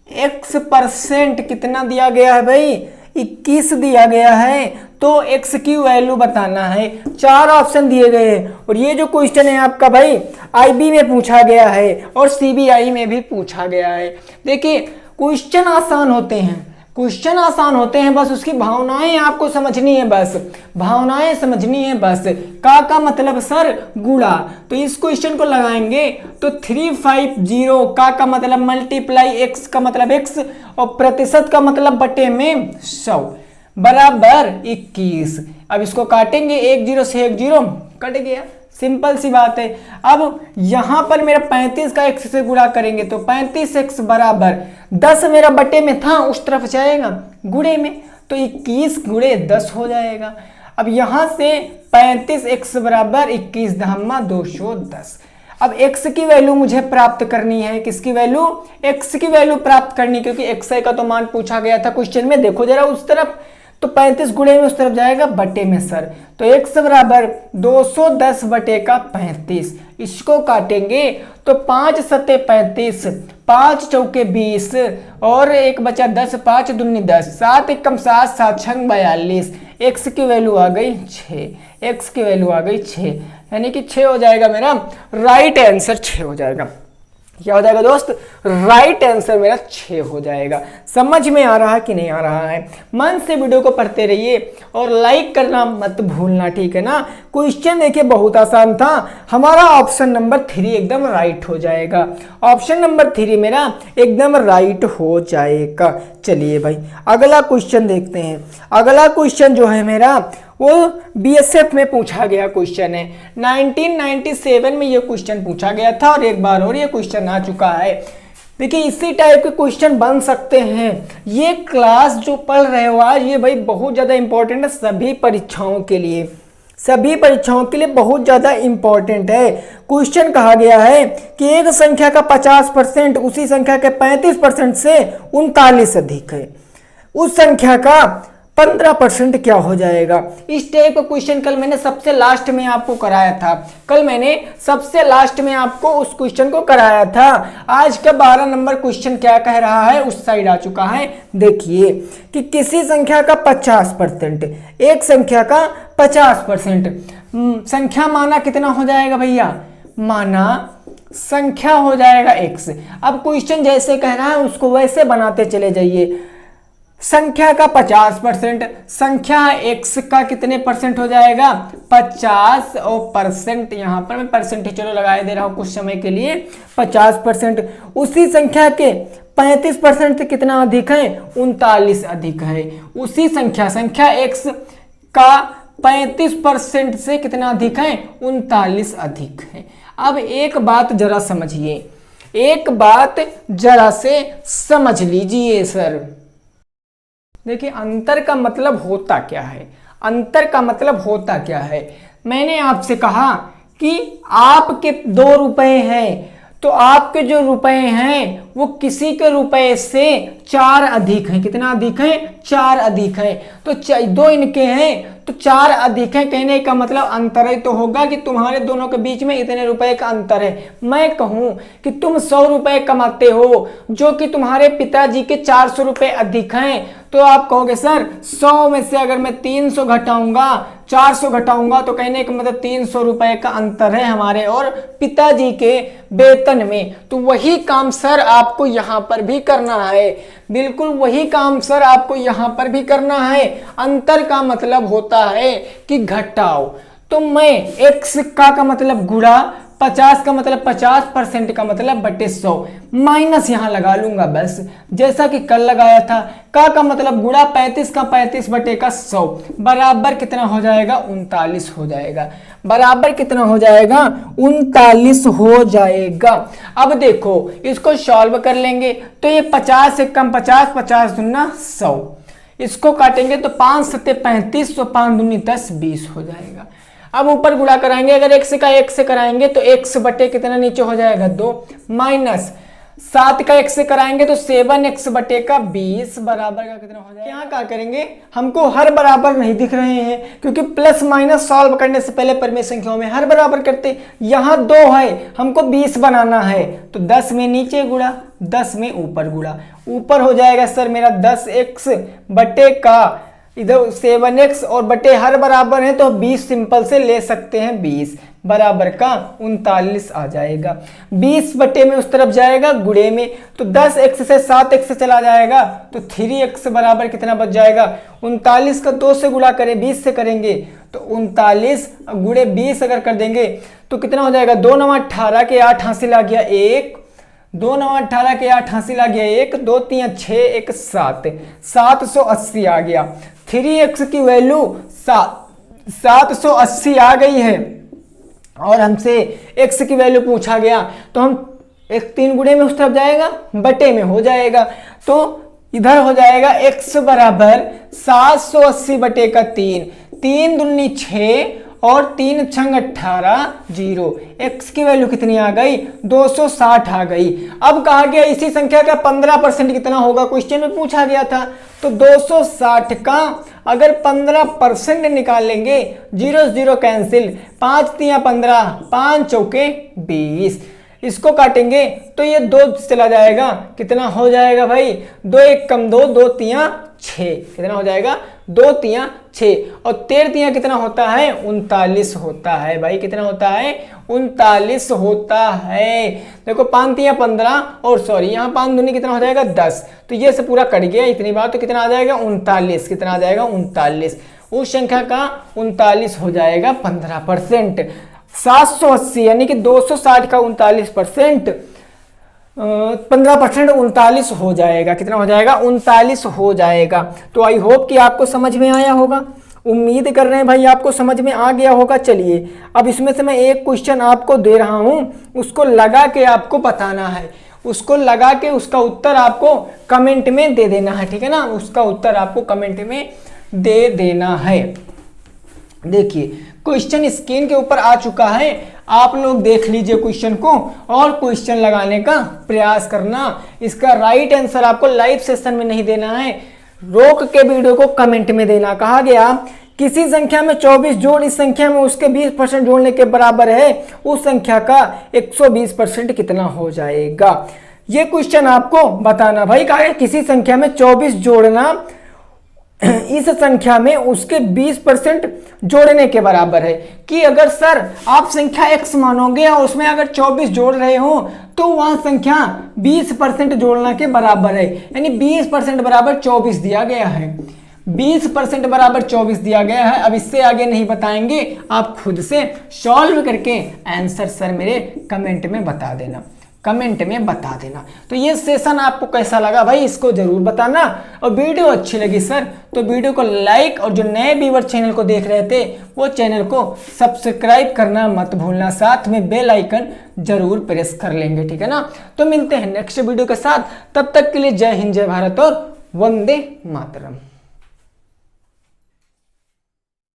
x% कितना दिया गया है भाई? 21 दिया गया है, तो x की वैल्यू बताना है। 4 ऑप्शन दिए गए हैं, और ये जो क्वेश्चन है आपका भाई IB में पूछा गया है और CBI में भी पूछा गया है। देखिए क्वेश्चन आसान होते हैं, क्वेश्चन आसान होते हैं, बस उसकी भावनाएं आपको समझनी है, बस भावनाएं समझनी है बस। का मतलब सर गुणा, तो इस क्वेश्चन को लगाएंगे तो 350 का मतलब मल्टीप्लाई x का मतलब x, और प्रतिशत का मतलब बटे में 100 बराबर 21। अब इसको काटेंगे, 1 0 से 1 0 कट गया, सिंपल सी बात है। अब यहां पर मेरा 35 का x से गुणा करेंगे तो 35x बराबर 10 मेरा बटे में था, उस तरफ जाएगा गुणे में, तो 21 × 10 हो जाएगा। अब यहां से 35x बराबर 21 × 210। अब x की वैल्यू मुझे प्राप्त करनी है। किसकी वैल्यू? x की वैल्यू प्राप्त करनी, क्योंकि xi का तो मान पूछा गया था क्वेश्चन में। देखो जरा उस तरफ, तो 35 गुणे में उस तरफ जाएगा बटे में सर, तो x बराबर 210 बटे का 35। इसको काटेंगे तो 5 सत्ते 35, 5 चौके 20 और एक बचा 10, 5 दूनी 10, 7 एकम 7, 7 छंग 42। x की वैल्यू आ गई 6, x की वैल्यू आ गई 6, यानी कि 6 हो जाएगा मेरा राइट आंसर, 6 हो जाएगा। क्या हो जाएगा दोस्त? राइट आंसर मेरा 6 हो जाएगा। समझ में आ रहा है कि नहीं आ रहा है? मन से वीडियो को पढ़ते रहिए और लाइक करना मत भूलना, ठीक है ना। क्वेश्चन देखिए बहुत आसान था, हमारा ऑप्शन नंबर 3 एकदम राइट हो जाएगा। ऑप्शन नंबर 3 मेरा एकदम राइट हो जाएगा। चलिए भाई अगला क्वेश्चन देखते हैं। अगला क्वेश्चन जो है मेरा वो बीएसएफ में पूछा गया क्वेश्चन है। 1997 में ये क्वेश्चन पूछा गया था और एक बार और ये क्वेश्चन आ चुका है। देखिए इसी टाइप के क्वेश्चन बन सकते हैं। ये क्लास जो पढ़ रहे हो आज, ये भाई बहुत ज़्यादा इंपॉर्टेंट है सभी परीक्षाओं के लिए, सभी परीक्षाओं के लिए बहुत ज़्यादा इंपॉर्टेंट है। क्वेश्चन कहा गया है कि एक संख्या का 50% उसी संख्या के 35% से 39 अधिक है, उस संख्या का 15% क्या हो जाएगा। इस टाइप का क्वेश्चन कल मैंने सबसे लास्ट में आपको कराया था, कल मैंने सबसे लास्ट में आपको उस क्वेश्चन को कराया था। आज का 12 नंबर क्वेश्चन क्या कह रहा है, उस साइड आ चुका है। देखिए कि किसी संख्या का 50%, एक संख्या का 50%, संख्या माना कितना हो जाएगा भैया, माना संख्या हो जाएगा x। अब क्वेश्चन जैसे कह रहा है उसको वैसे बनाते चले जाइए। संख्या का 50%, संख्या x का कितने परसेंट हो जाएगा, 50 और परसेंट, यहाँ पर मैं परसेंट ही चलो लगाए दे रहा हूँ कुछ समय के लिए, 50%। उसी संख्या के 35% से कितना अधिक है, 39 अधिक है। उसी संख्या x का 35% से कितना अधिक है, 39 अधिक है। अब एक बात जरा समझिए, एक बात जरा से समझ लीजिए सर। देखिए अंतर का मतलब होता क्या है, अंतर का मतलब होता क्या है। मैंने आपसे कहा कि आपके 2 रुपए हैं, तो आपके जो रुपए हैं वो किसी के रुपए से 4 अधिक हैं। कितना अधिक है, 4 अधिक है। तो 2 इनके हैं तो 4 अधिक है, कहने का मतलब अंतर ही तो होगा कि तुम्हारे दोनों के बीच में इतने रुपए का अंतर है। मैं कहूं कि तुम 100 रुपए कमाते हो जो कि तुम्हारे पिताजी के 400 रुपए अधिक हैं, तो आप कहोगे सर 100 में से अगर मैं 300 घटाऊंगा, 400 घटाऊंगा, तो कहने का मतलब 300 रुपए का अंतर है हमारे और पिताजी के वेतन में। तो वही काम सर आपको यहाँ पर भी करना है, बिल्कुल वही काम सर आपको यहाँ पर भी करना है। अंतर का मतलब होता है कि घटाओ। तो मैं x का मतलब गुणा, 50 का मतलब 50% का मतलब बटे 100, माइनस यहाँ लगा लूंगा बस, जैसा कि कल लगाया था। का मतलब गुणा 35 का 35 बटे का 100 बराबर कितना हो जाएगा, 39 हो जाएगा। बराबर कितना हो जाएगा, 39 हो जाएगा। अब देखो इसको सॉल्व कर लेंगे तो ये 50 से कम 50, 50 दूना 100, इसको काटेंगे तो 5 सत्ते 35, तो 5 दूनी 10, 20 हो जाएगा। अब ऊपर गुणा कराएंगे, अगर x का x से कराएंगे तो x बटे कितना नीचे हो जाएगा 2, माइनस 7 का x से कराएंगे तो 7x बटे का 20 बराबर का कितना हो जाएगा। यहाँ क्या करेंगे, हमको हर बराबर नहीं दिख रहे हैं क्योंकि प्लस माइनस सॉल्व करने से पहले परिमेय संख्याओं में हर बराबर करते। यहाँ 2 है, हमको 20 बनाना है, तो 10 में नीचे गुणा, 10 में ऊपर गुणा। ऊपर हो जाएगा सर मेरा 10x बटे का इधर 7x और बटे हर बराबर है तो 20 सिंपल से ले सकते हैं, 20 बराबर का 39 आ जाएगा। 20 बटे में उस तरफ जाएगा गुणे में, तो 10x से 7x चला जाएगा तो 3x बराबर कितना बच जाएगा, 39 का 2 से गुणा करें, 20 से करेंगे तो 39 गुणे 20 अगर कर देंगे तो कितना हो जाएगा, 2 9 18 के 8 हासिल आ गया 1, 2 9 18 के 8 हासिल आ गया 1, 2 3 6 1 7, 780 आ गया। 3x की वैल्यू 780 आ गई है और हमसे x की वैल्यू पूछा गया, तो हम एक 3 गुणे में उस तरफ जाएगा, बटे में हो जाएगा, तो इधर हो जाएगा x बराबर 780 बटे का 3, 3 दूनी 6 और 3 छंग 18, 0। x की वैल्यू कितनी आ गई, 260 आ गई। अब कहा गया इसी संख्या का 15% कितना होगा, क्वेश्चन में पूछा गया था, तो 260 का अगर 15% निकालेंगे, 0 0 कैंसिल, 5 तियां 15, 5 चौके 20, इसको काटेंगे तो ये 2 चला जाएगा, कितना हो जाएगा भाई, 2 1 कम 2, 2 तियां 6, कितना हो जाएगा, 2 तियां 6, और 13 तियां कितना होता है, 39 होता है भाई, कितना होता है, 39 होता है। देखो 5 तियां 15, और सॉरी यहाँ 5 दूनी कितना हो जाएगा 10, तो ये से पूरा कट गया इतनी बार, तो कितना आ जाएगा 39, कितना आ जाएगा 39, उस संख्या का 39 हो जाएगा 15%। 780 यानी कि 260 का 39%, 15% 39 हो जाएगा, कितना हो जाएगा, 39 हो जाएगा। तो आई होप कि आपको समझ में आया होगा, उम्मीद कर रहे हैं भाई आपको समझ में आ गया होगा। चलिए अब इसमें से मैं एक क्वेश्चन आपको दे रहा हूं, उसको लगा के आपको बताना है, उसको लगा के उसका उत्तर आपको कमेंट में दे देना है, ठीक है ना, उसका उत्तर आपको कमेंट में दे देना है। देखिए क्वेश्चन स्क्रीन के ऊपर आ चुका है, आप लोग देख लीजिए क्वेश्चन को और क्वेश्चन लगाने का प्रयास करना। इसका राइट आंसर आपको लाइव सेशन में नहीं देना है, रोक के वीडियो को कमेंट में देना। कहा गया किसी संख्या में 24 जोड़ इस संख्या में उसके 20% जोड़ने के बराबर है, उस संख्या का 120% कितना हो जाएगा। ये क्वेश्चन आपको बताना भाई, कहा है किसी संख्या में 24 जोड़ना इस संख्या में उसके 20% जोड़ने के बराबर है, कि अगर सर आप संख्या x मानोगे और उसमें अगर 24 जोड़ रहे हो तो वह संख्या 20% जोड़ना के बराबर है, यानी 20% बराबर 24 दिया गया है, 20% बराबर 24 दिया गया है। अब इससे आगे नहीं बताएंगे, आप खुद से सॉल्व करके आंसर सर मेरे कमेंट में बता देना, कमेंट में बता देना। तो ये सेशन आपको कैसा लगा भाई, इसको जरूर बताना, और वीडियो अच्छी लगी सर तो वीडियो को लाइक, और जो नए व्यूअर चैनल को देख रहे थे वो चैनल को सब्सक्राइब करना मत भूलना, साथ में बेल आइकन जरूर प्रेस कर लेंगे, ठीक है ना। तो मिलते हैं नेक्स्ट वीडियो के साथ, तब तक के लिए जय हिंद, जय भारत और वंदे मातरम।